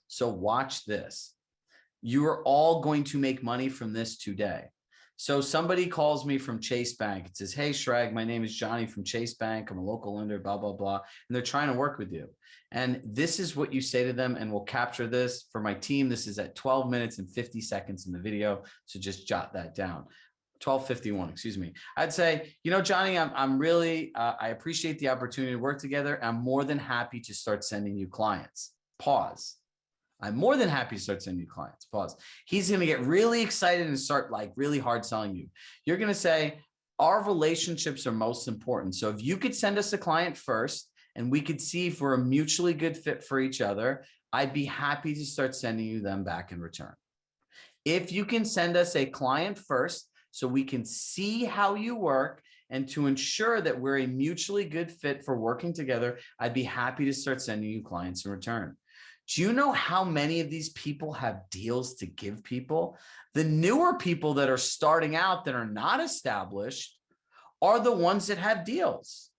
Speaker 1: So watch this. You are all going to make money from this today. So somebody calls me from Chase Bank. It says, hey, Chirag, my name is Johnny from Chase Bank. I'm a local lender, blah, blah, blah. And they're trying to work with you. And this is what you say to them. And we'll capture this for my team. This is at 12 minutes and 50 seconds in the video. So just jot that down. 12:51, excuse me. I'd say, Johnny, I'm really, I appreciate the opportunity to work together. I'm more than happy to start sending you clients. Pause. I'm more than happy to start sending you clients. Pause. He's going to get really excited and start like really hard selling you. You're going to say, our relationships are most important. So if you could send us a client first and we could see if we're a mutually good fit for each other, I'd be happy to start sending you them back in return. If you can send us a client first so we can see how you work and to ensure that we're a mutually good fit for working together, I'd be happy to start sending you clients in return. Do you know how many of these people have deals to give people? The newer people that are starting out that are not established are the ones that have deals,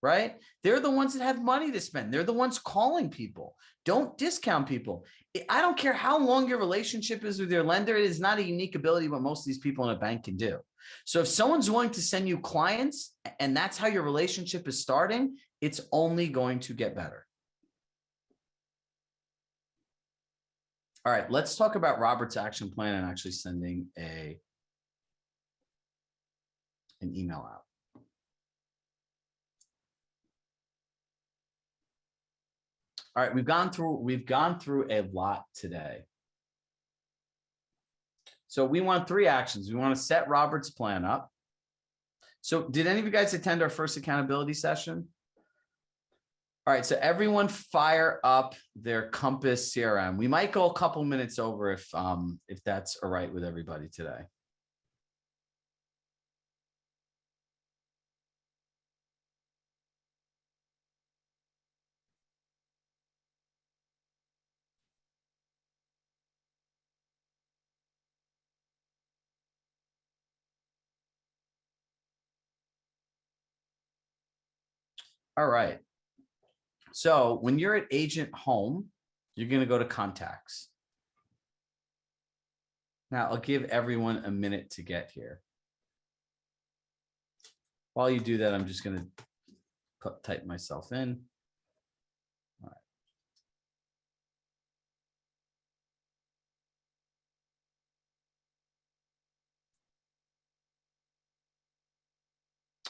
Speaker 1: right? They're the ones that have money to spend. They're the ones calling people. Don't discount people. I don't care how long your relationship is with your lender. It is not a unique ability what most of these people in a bank can do. So if someone's willing to send you clients and that's how your relationship is starting, it's only going to get better. All right, let's talk about Robert's action plan and actually sending an email out. All right, we've gone through a lot today. So we want 3 actions. We want to set Robert's plan up. So did any of you guys attend our first accountability session? All right, so everyone fire up their Compass CRM. We might go a couple minutes over if that's all right with everybody today. All right. So when you're at Agent Home, you're going to go to Contacts. Now, I'll give everyone a minute to get here. While you do that, I'm just going to type myself in. All right.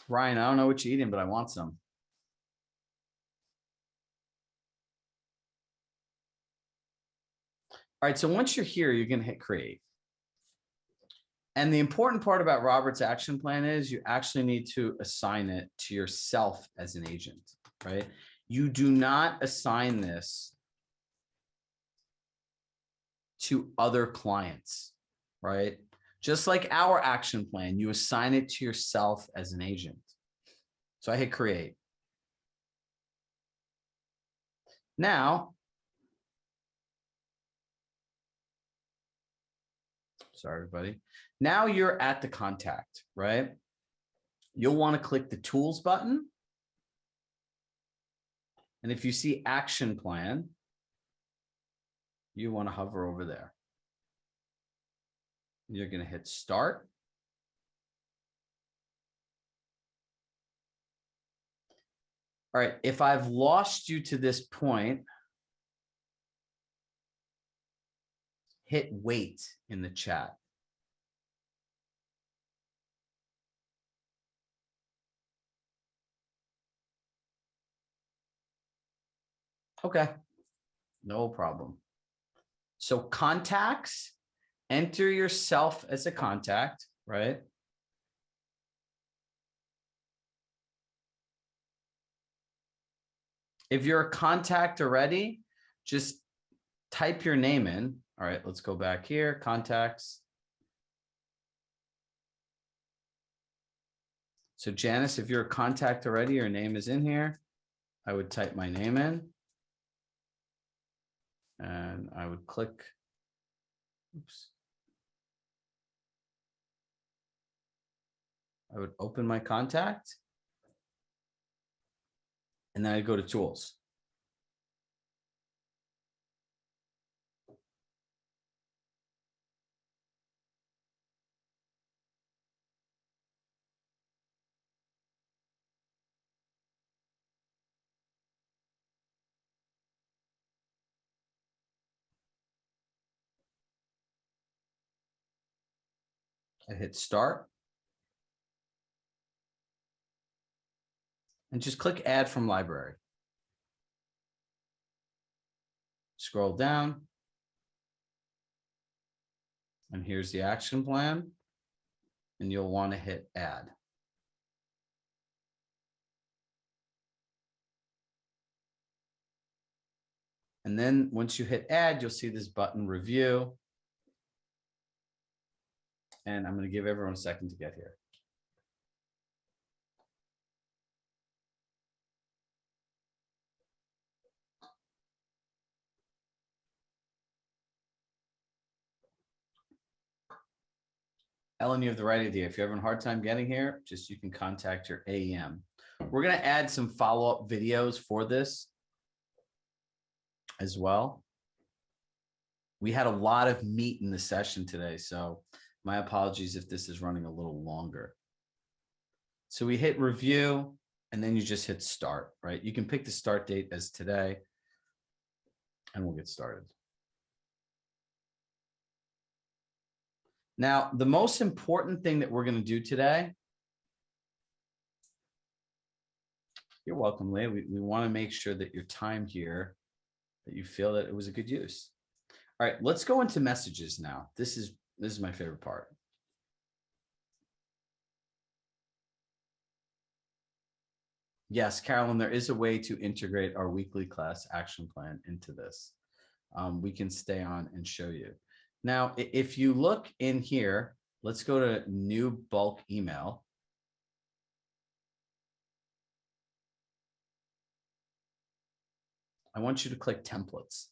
Speaker 1: Ryan, I don't know what you're eating, but I want some. All right, so once you're here, you're going to hit create. And the important part about Robert's action plan is you actually need to assign it to yourself as an agent, right? You do not assign this to other clients, right? Just like our action plan, you assign it to yourself as an agent. So I hit create. Now, sorry, everybody. Now you're at the contact, right? You'll want to click the tools button. And if you see action plan, you want to hover over there. You're going to hit start. All right, if I've lost you to this point, hit wait in the chat. Okay, no problem. So contacts, enter yourself as a contact, right? If you're a contact already, just type your name in. All right, let's go back here, contacts. So Janice, if you're a contact already, your name is in here. I would type my name in. And I would click, oops. I would open my contact. And then I go to tools. I hit start. And just click add from library. Scroll down. And here's the action plan. And you'll want to hit add. And then once you hit add, you'll see this button review. And I'm going to give everyone a second to get here. Ellen, you have the right idea. If you're having a hard time getting here, just you can contact your AEM. We're going to add some follow-up videos for this as well. We had a lot of meat in the session today, so my apologies if this is running a little longer. So we hit review, and then you just hit start, right? You can pick the start date as today, and we'll get started. Now, the most important thing that we're going to do today, you're welcome, Leah. We want to make sure that your time here, that you feel that it was a good use. All right, let's go into messages now. This is my favorite part. Yes, Carolyn, there is a way to integrate our weekly class action plan into this. We can stay on and show you. Now, if you look in here, let's go to new bulk email. I want you to click templates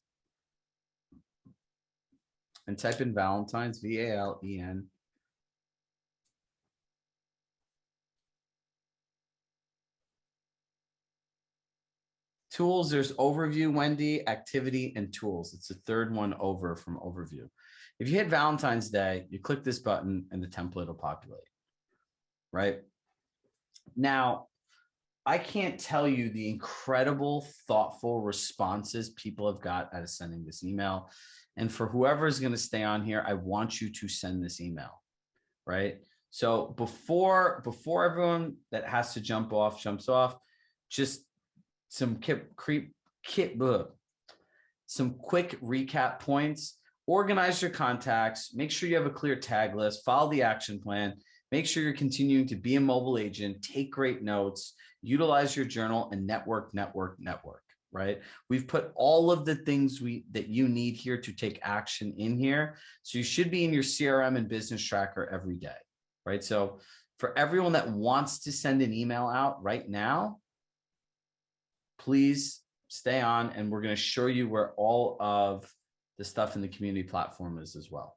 Speaker 1: and type in Valentine's, V-A-L-E-N. Tools, there's overview, Wendy, activity, and tools. It's the third one over from overview. If you hit Valentine's Day, you click this button and the template will populate, right? Now, I can't tell you the incredible, thoughtful responses people have got out of sending this email. And for whoever is going to stay on here, I want you to send this email, right? So before everyone that has to jump off jumps off, just some quick recap points. Organize your contacts. Make sure you have a clear tag list. Follow the action plan. Make sure you're continuing to be a mobile agent. Take great notes. Utilize your journal and network. Right? We've put all of the things that you need here to take action in here. So you should be in your CRM and business tracker every day. Right? So for everyone that wants to send an email out right now, please stay on, and we're going to show you where all of the stuff in the community platform is as well.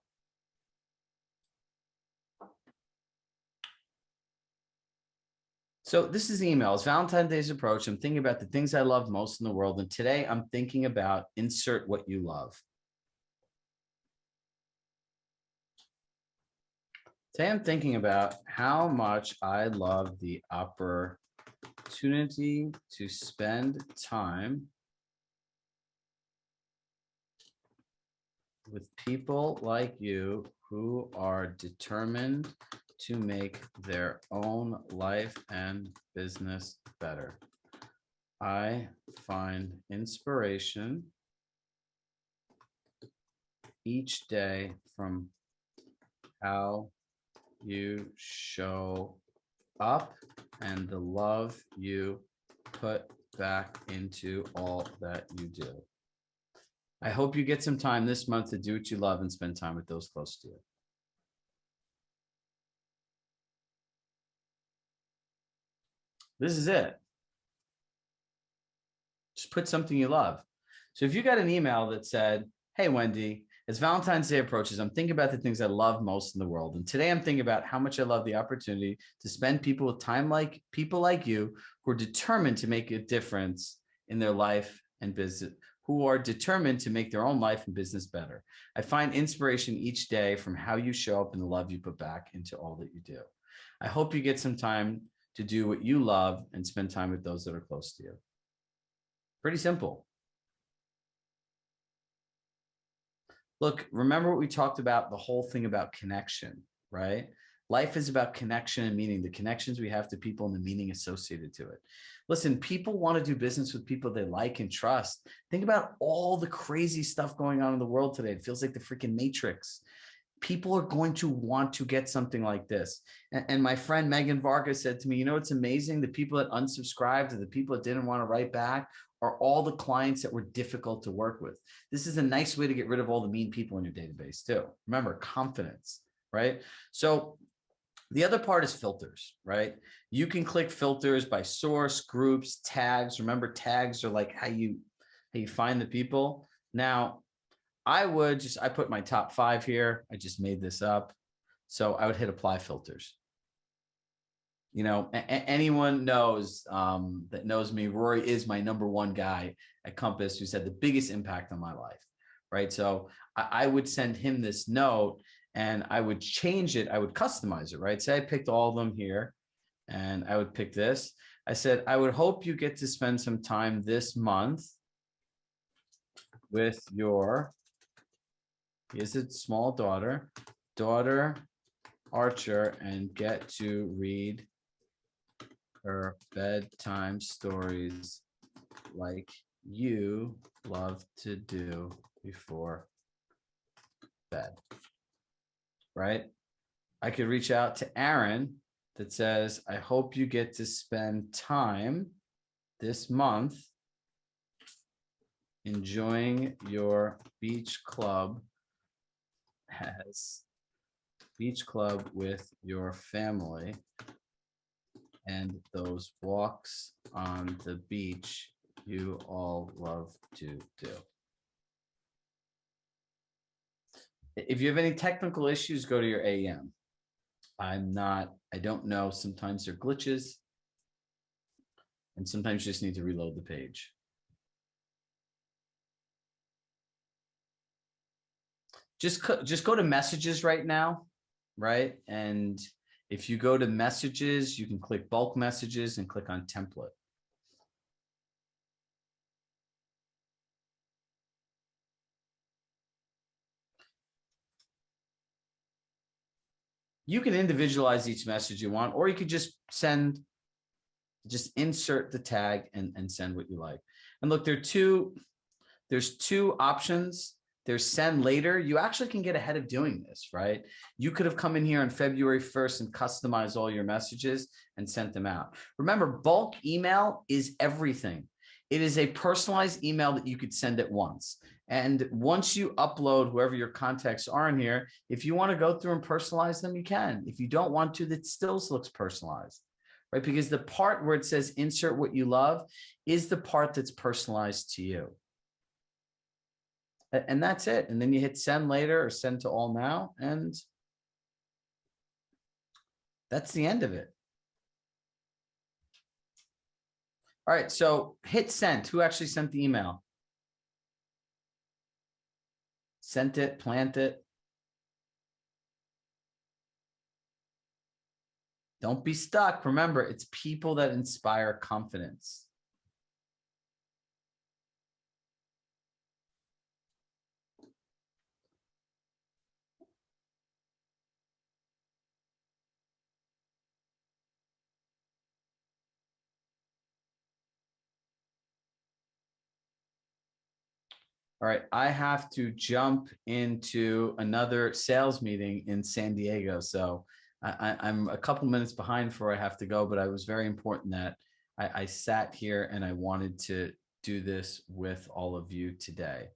Speaker 1: So this is emails. Valentine's Day's approach. I'm thinking about the things I love most in the world. And today I'm thinking about insert what you love. Today I'm thinking about how much I love the opportunity to spend time with people like you who are determined to make their own life and business better. I find inspiration each day from how you show up and the love you put back into all that you do. I hope you get some time this month to do what you love and spend time with those close to you. This is it. Just put something you love. So if you got an email that said, hey, Wendy, as Valentine's Day approaches, I'm thinking about the things I love most in the world. And today I'm thinking about how much I love the opportunity to spend people with time like people like you who are determined to make a difference in their life and business, who are determined to make their own life and business better. I find inspiration each day from how you show up and the love you put back into all that you do. I hope you get some time to do what you love and spend time with those that are close to you. Pretty simple. Look, remember what we talked about, the whole thing about connection, right? Life is about connection and meaning, the connections we have to people and the meaning associated to it. Listen, people want to do business with people they like and trust. Think about all the crazy stuff going on in the world today. It feels like the freaking Matrix. People are going to want to get something like this. And my friend Megan Vargas said to me, you know, it's amazing. The people that unsubscribed and the people that didn't want to write back are all the clients that were difficult to work with. This is a nice way to get rid of all the mean people in your database too. Remember, confidence, right? So the other part is filters, right? You can click filters by source, groups, tags. Remember, tags are like how you find the people. Now, I put my top 5 here. I just made this up. So I would hit apply filters. You know, anyone knows that knows me, Rory is my #1 guy at Compass who's had the biggest impact on my life, right? So I would send him this note and I would change it. I would customize it, right? Say I picked all of them here and I would pick this. I said, I would hope you get to spend some time this month with your, is it small daughter Archer, and get to read her bedtime stories like you love to do before bed, right? I could reach out to Aaron that says, I hope you get to spend time this month enjoying your beach club with your family and those walks on the beach you all love to do. If you have any technical issues, go to your AEM. I don't know. Sometimes there are glitches and sometimes you just need to reload the page. Just go to messages right now, right? And if you go to messages, you can click bulk messages and click on template. You can individualize each message you want, or you could just insert the tag and send what you like. And look, there's two options. There's send later. You actually can get ahead of doing this, right? You could have come in here on February 1st and customized all your messages and sent them out. Remember, bulk email is everything. It is a personalized email that you could send at once. And once you upload whoever your contacts are in here, if you want to go through and personalize them, you can. If you don't want to, that still looks personalized, right? Because the part where it says insert what you love is the part that's personalized to you. And that's it. And then you hit send later or send to all now. And that's the end of it. All right. So hit send. Who actually sent the email? Sent it, plant it. Don't be stuck. Remember, it's people that inspire confidence. All right, I have to jump into another sales meeting in San Diego. So I'm a couple minutes behind before I have to go, but I was very important that I sat here and I wanted to do this with all of you today.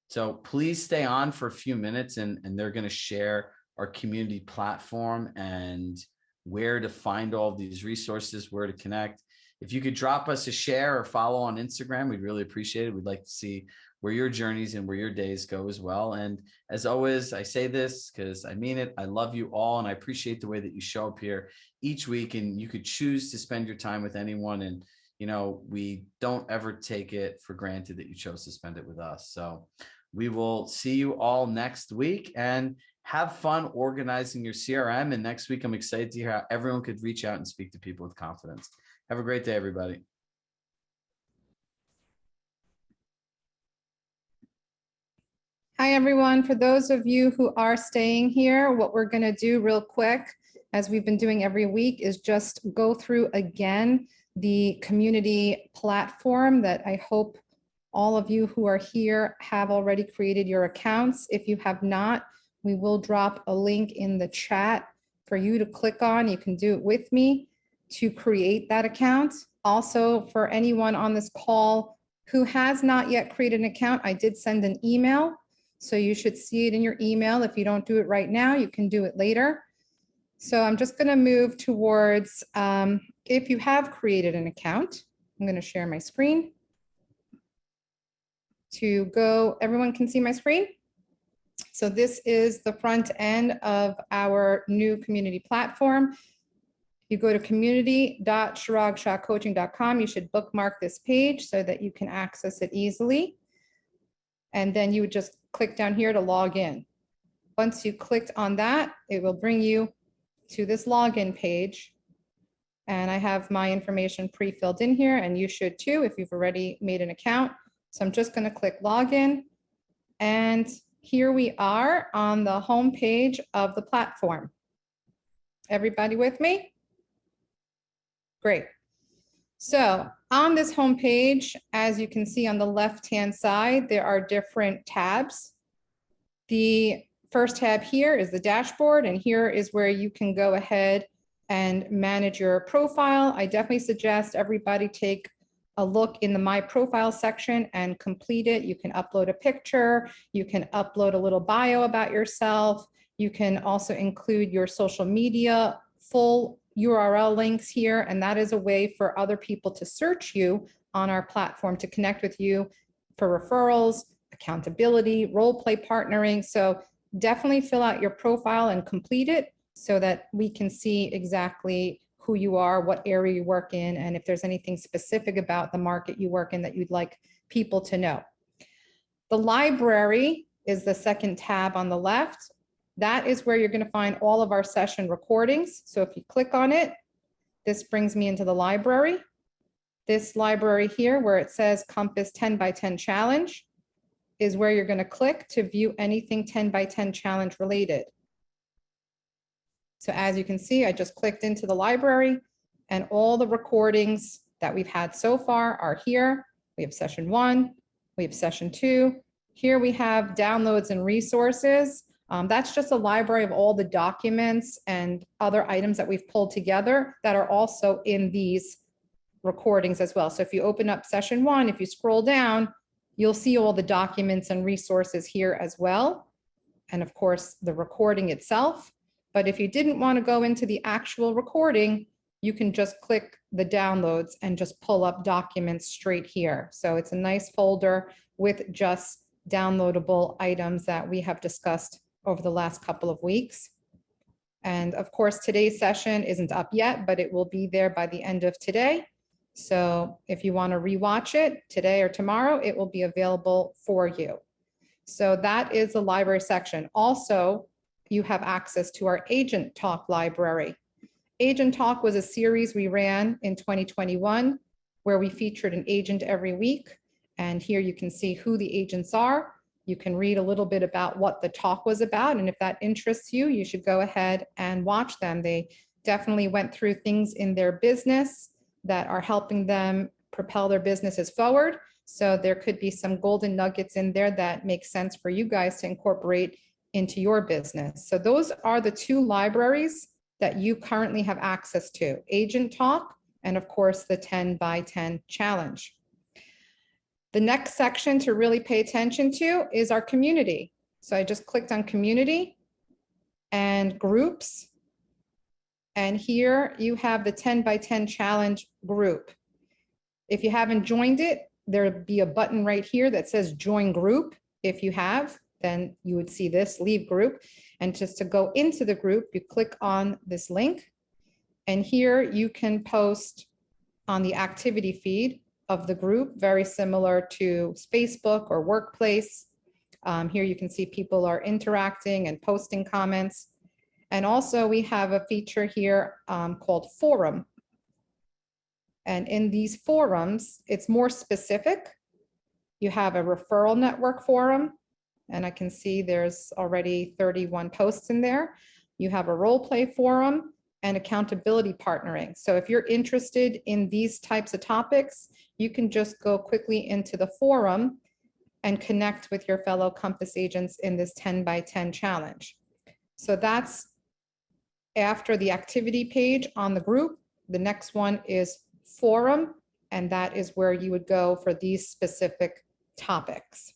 Speaker 1: So please stay on for a few minutes, and they're going to share our community platform and where to find all of these resources, where to connect. If you could drop us a share or follow on Instagram, we'd really appreciate it. We'd like to see where your journeys and where your days go as well. And as always, I say this because I mean it. I love you all, and I appreciate the way that you show up here each week, and you could choose to spend your time with anyone. And, you know, we don't ever take it for granted that you chose to spend it with us. So we will see you all next week, and have fun organizing your CRM. And next week, I'm excited to hear how everyone could reach out and speak to people with confidence. Have a great day, everybody.
Speaker 3: Hi, everyone. For those of you who are staying here, what we're going to do real quick, as we've been doing every week, is just go through again the community platform that I hope all of you who are here have already created your accounts. If you have not, we will drop a link in the chat for you to click on. You can do it with me to create that account. Also, for anyone on this call who has not yet created an account, I did send an email. So you should see it in your email. If you don't do it right now, you can do it later. So I'm just going to move towards, if you have created an account, I'm going to share my screen to go. Everyone can see my screen. So this is the front end of our new community platform. You go to community.chiragshahcoaching.com. You should bookmark this page so that you can access it easily. And then you would just click down here to log in. Once you clicked on that, it will bring you to this login page. And I have my information pre-filled in here, and you should too if you've already made an account. So I'm just going to click login. And here we are on the home page of the platform. Everybody with me? Great. So on this home page, as you can see on the left-hand side, there are different tabs. The first tab here is the dashboard, and here is where you can go ahead and manage your profile. I definitely suggest everybody take a look in the My Profile section and complete it. You can upload a picture. You can upload a little bio about yourself. You can also include your social media, full URL links here, and that is a way for other people to search you on our platform, to connect with you for referrals, accountability, role play partnering. So definitely fill out your profile and complete it so that we can see exactly who you are, what area you work in, and if there's anything specific about the market you work in that you'd like people to know. The library is the second tab on the left. That is where you're going to find all of our session recordings. So if you click on it, this brings me into the library. This library here where it says Compass 10 by 10 Challenge is where you're going to click to view anything 10 by 10 challenge related. So as you can see, I just clicked into the library, and all the recordings that we've had so far are here. We have session 1, we have session 2. Here we have downloads and resources. That's just a library of all the documents and other items that we've pulled together that are also in these recordings as well. So if you open up session 1, if you scroll down, you'll see all the documents and resources here as well. And of course, the recording itself. But if you didn't want to go into the actual recording, you can just click the downloads and just pull up documents straight here. So it's a nice folder with just downloadable items that we have discussed over the last couple of weeks. And of course, today's session isn't up yet, but it will be there by the end of today. So if you want to rewatch it today or tomorrow, it will be available for you. So that is the library section. Also, you have access to our Agent Talk library. Agent Talk was a series we ran in 2021 where we featured an agent every week. And here you can see who the agents are. You can read a little bit about what the talk was about. And if that interests you, you should go ahead and watch them. They definitely went through things in their business that are helping them propel their businesses forward. So there could be some golden nuggets in there that make sense for you guys to incorporate into your business. So those are the two libraries that you currently have access to, Agent Talk and of course the 10 by 10 challenge. The next section to really pay attention to is our community. So I just clicked on community and groups. And here you have the 10 by 10 challenge group. If you haven't joined it, there'll be a button right here that says join group. If you have, then you would see this leave group. And just to go into the group, you click on this link. And here you can post on the activity feed of the group, very similar to Facebook or Workplace. Here you can see people are interacting and posting comments. And also we have a feature here called Forum. And in these forums, it's more specific. You have a referral network forum, and I can see there's already 31 posts in there. You have a role play forum and accountability partnering. So if you're interested in these types of topics, you can just go quickly into the forum and connect with your fellow Compass agents in this 10 by 10 challenge. So that's after the activity page on the group. The next one is forum, and that is where you would go for these specific topics.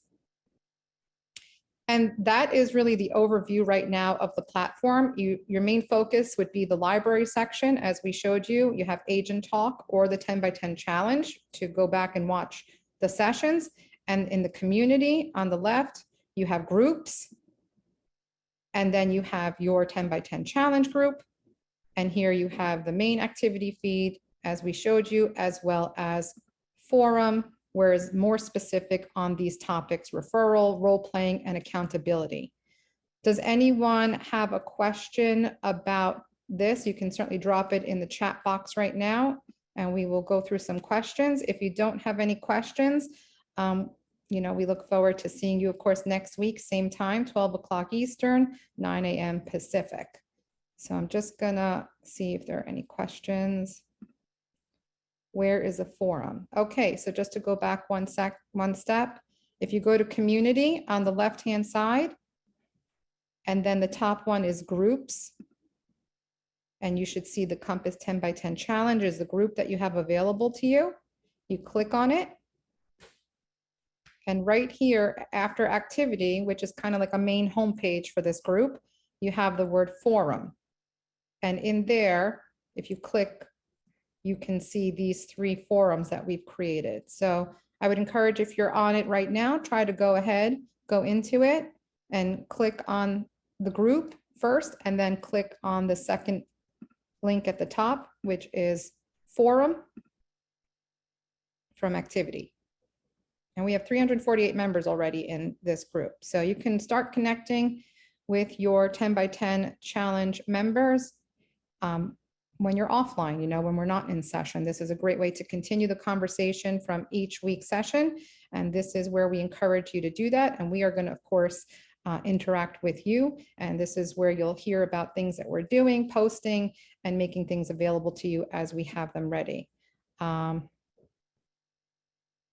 Speaker 3: And that is really the overview right now of the platform. Your main focus would be the library section. As we showed you, you have Agent Talk or the 10 by 10 challenge to go back and watch the sessions. And in the community on the left, you have groups. And then you have your 10 by 10 challenge group. And here you have the main activity feed, as we showed you, as well as forum, where it's more specific on these topics: referral, role playing, and accountability. Does anyone have a question about this? You can certainly drop it in the chat box right now, and we will go through some questions. If you don't have any questions, we look forward to seeing you, of course, next week, same time, 12 o'clock Eastern, 9 a.m. Pacific. So I'm just gonna see if there are any questions. Where is the forum? Okay, so just to go back one step, if you go to community on the left-hand side, and then the top one is groups, and you should see the Compass 10 by 10 challenge is the group that you have available to you. You click on it. And right here, after activity, which is kind of like a main homepage for this group, you have the word forum. And in there, if you click, you can see these 3 forums that we've created. So I would encourage, if you're on it right now, try to go ahead, go into it and click on the group first, and then click on the second link at the top, which is forum from activity. And we have 348 members already in this group. So you can start connecting with your 10 by 10 challenge members when you're offline, when we're not in session. This is a great way to continue the conversation from each week session. And this is where we encourage you to do that. And we are going to, of course, interact with you. And this is where you'll hear about things that we're doing, posting, and making things available to you as we have them ready.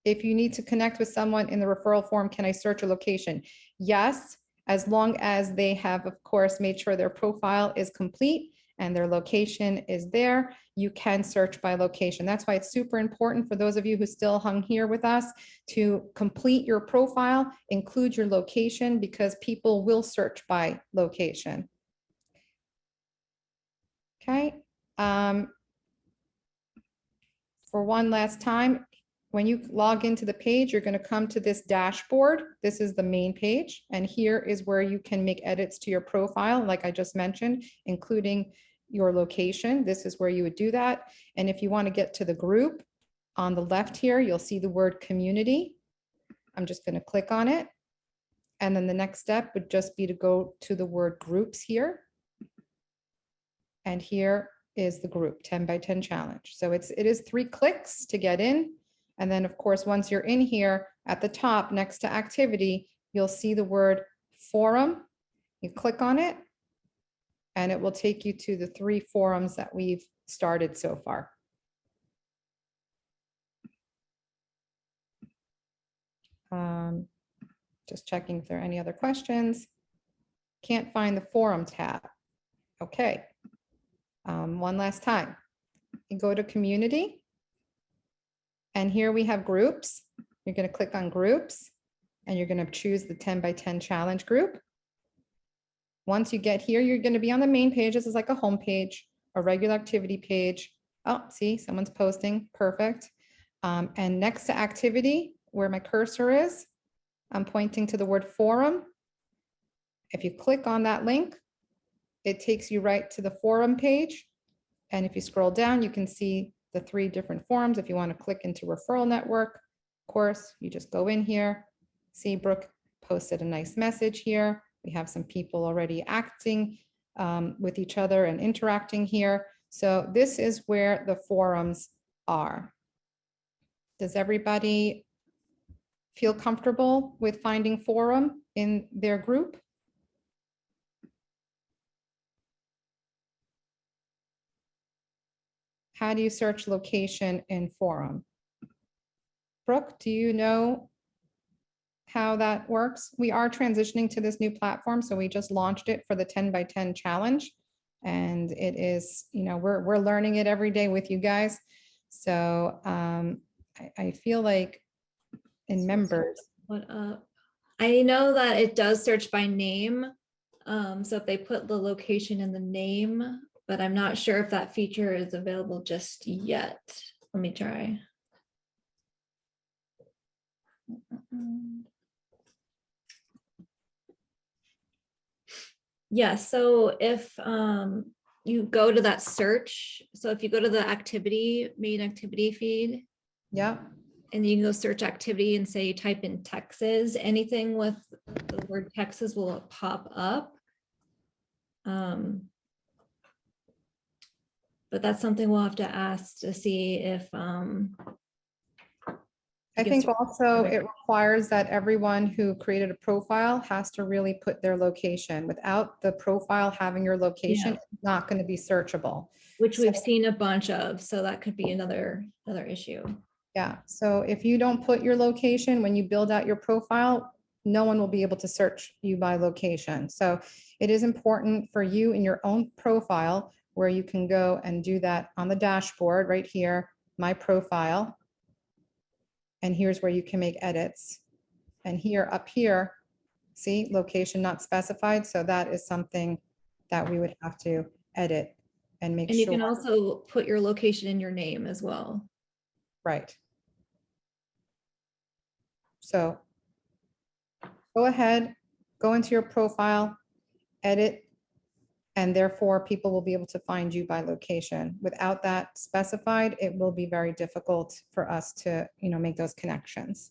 Speaker 3: If you need to connect with someone in the referral form, can I search a location? Yes, as long as they have, of course, made sure their profile is complete and their location is there, you can search by location. That's why it's super important for those of you who still hung here with us to complete your profile, include your location, because people will search by location. Okay. For one last time, when you log into the page, you're going to come to this dashboard. This is the main page. And here is where you can make edits to your profile, like I just mentioned, including your location. This is where you would do that. And if you want to get to the group, on the left here, you'll see the word community. I'm just going to click on it. And then the next step would just be to go to the word groups here. And here is the group 10 by 10 challenge. So it is 3 clicks to get in. And then, of course, once you're in here at the top next to activity, you'll see the word forum. You click on it, and it will take you to the 3 forums that we've started so far. Just checking if there are any other questions. Can't find the forum tab. Okay. One last time. you go to community. And here we have groups. You're going to click on groups and you're going to choose the 10 by 10 challenge group. Once you get here, you're going to be on the main page. This is like a home page, a regular activity page. Oh, see, someone's posting. Perfect. And next to activity, where my cursor is, I'm pointing to the word forum. If you click on that link, it takes you right to the forum page. And if you scroll down, you can see the 3 different forums. If you want to click into referral network, of course, you just go in here. See, Brooke posted a nice message here. We have some people already acting with each other and interacting here. So this is where the forums are. Does everybody feel comfortable with finding forum in their group? How do you search location in forum? Brooke, do you know how that works? We are transitioning to this new platform, so we just launched it for the 10 by 10 challenge. And it is, you know, we're learning it every day with you guys. So I feel like in members.
Speaker 4: What up? I know that it does search by name. So if they put the location in the name, but I'm not sure if that feature is available just yet. Let me try. Yeah, so if you go to that search, so if you go to the activity, main activity feed,
Speaker 3: Yeah.
Speaker 4: and you can go search activity and say you type in Texas, anything with the word Texas will pop up. But that's something we'll have to ask to see if
Speaker 3: I think also it requires that everyone who created a profile has to really put their location. Without the profile having your location,
Speaker 4: Yeah.
Speaker 3: it's not going to be searchable.
Speaker 4: which
Speaker 3: So-
Speaker 4: we've seen a bunch of, so that could be another issue.
Speaker 3: Yeah, so if you don't put your location when you build out your profile, no one will be able to search you by location. So it is important for you in your own profile where you can go and do that on the dashboard right here, my profile. And here's where you can make edits. And here up here, see, location not specified. So that is something that we would have to edit and make
Speaker 4: And you
Speaker 3: sure.
Speaker 4: can also put your location in your name as well.
Speaker 3: Right. So go ahead, go into your profile, edit, and therefore people will be able to find you by location. Without that specified, it will be very difficult for us to, you know, make those connections.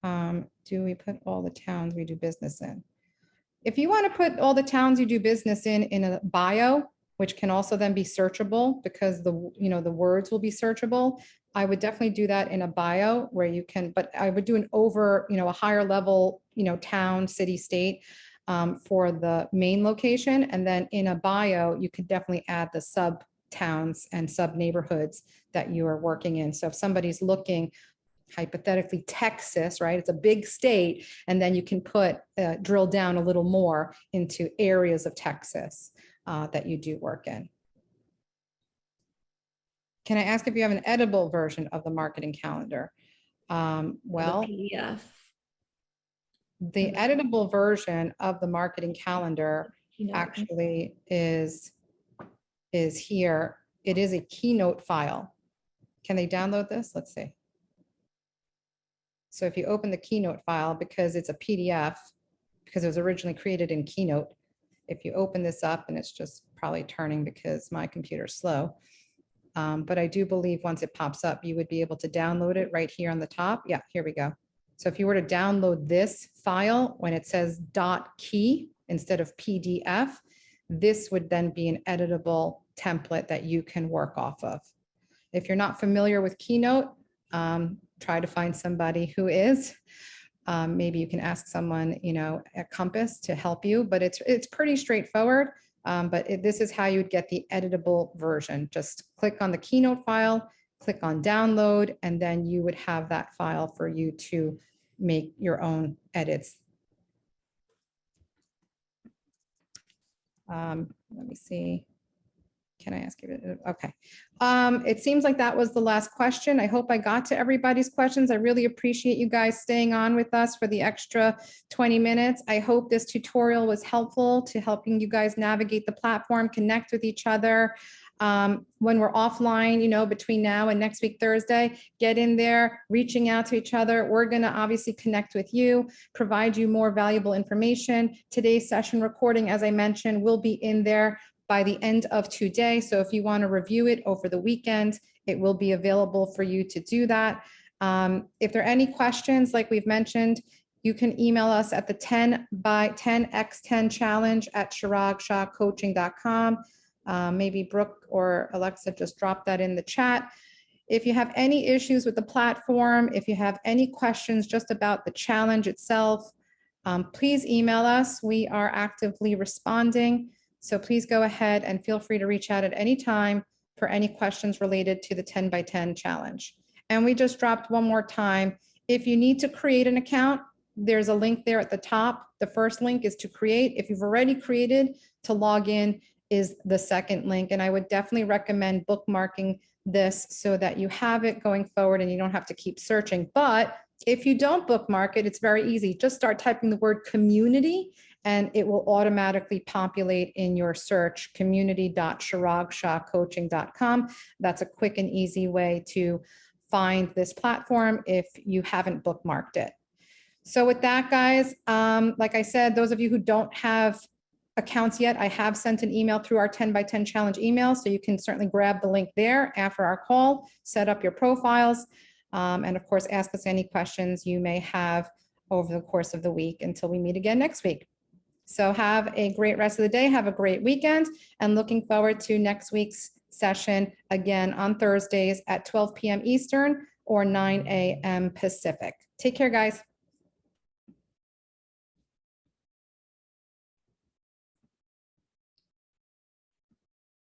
Speaker 3: Do we put all the towns we do business in? If you want to put all the towns you do business in a bio, which can also then be searchable because the, you know, the words will be searchable, I would definitely do that in a bio where you can, but I would do an over, you know, a higher level, you know, town, city, state for the main location. And then in a bio, you could definitely add the sub towns and sub neighborhoods that you are working in. So if somebody's looking hypothetically Texas, right? It's a big state. And then you can put, drill down a little more into areas of Texas that you do work in. Can I ask if you have an editable version of the marketing calendar? Well,
Speaker 4: PDF.
Speaker 3: the editable version of the marketing calendar
Speaker 4: Keynote.
Speaker 3: actually is here. It is a Keynote file. Can they download this? Let's see. So if you open the Keynote file, because it's a PDF, because it was originally created in Keynote, if you open this up, and it's just probably turning because my computer's slow, but I do believe once it pops up, you would be able to download it right here on the top. Yeah, here we go. So if you were to download this file, when it says .key instead of PDF, this would then be an editable template that you can work off of. If you're not familiar with Keynote, try to find somebody who is. Maybe you can ask someone, you know, at Compass to help you, but it's pretty straightforward. But this is how you would get the editable version. Just click on the Keynote file, click on download, and then you would have that file for you to make your own edits. Let me see. can I ask you? Okay. It seems like that was the last question. I hope I got to everybody's questions. I really appreciate you guys staying on with us for the extra 20 minutes. I hope this tutorial was helpful to helping you guys navigate the platform, connect with each other. When we're offline, between now and next week, Thursday, get in there, reaching out to each other. We're going to obviously connect with you, provide you more valuable information. Today's session recording, as I mentioned, will be in there by the end of today. So if you want to review it over the weekend, it will be available for you to do that. If there are any questions, like we've mentioned, you can email us at the 10x10 challenge at chiragshahcoaching.com. Maybe Brooke or Alexa just dropped that in the chat. If you have any issues with the platform, if you have any questions just about the challenge itself, please email us. We are actively responding. So please go ahead and feel free to reach out at any time for any questions related to the 10 by 10 challenge. And we just dropped one more time. If you need to create an account, there's a link there at the top. The first link is to create. If you've already created, to log in is the second link. And I would definitely recommend bookmarking this so that you have it going forward and you don't have to keep searching. But if you don't bookmark it, it's very easy. Just start typing the word community and it will automatically populate in your search, community.chiragshahcoaching.com. That's a quick and easy way to find this platform if you haven't bookmarked it. So with that, guys, like I said, those of you who don't have accounts yet, I have sent an email through our 10 by 10 challenge email. So you can certainly grab the link there after our call, set up your profiles, and of course, ask us any questions you may have over the course of the week until we meet again next week. So have a great rest of the day. Have a great weekend and looking forward to next week's session again on Thursdays at 12 p.m. Eastern or 9 a.m. Pacific. Take care, guys.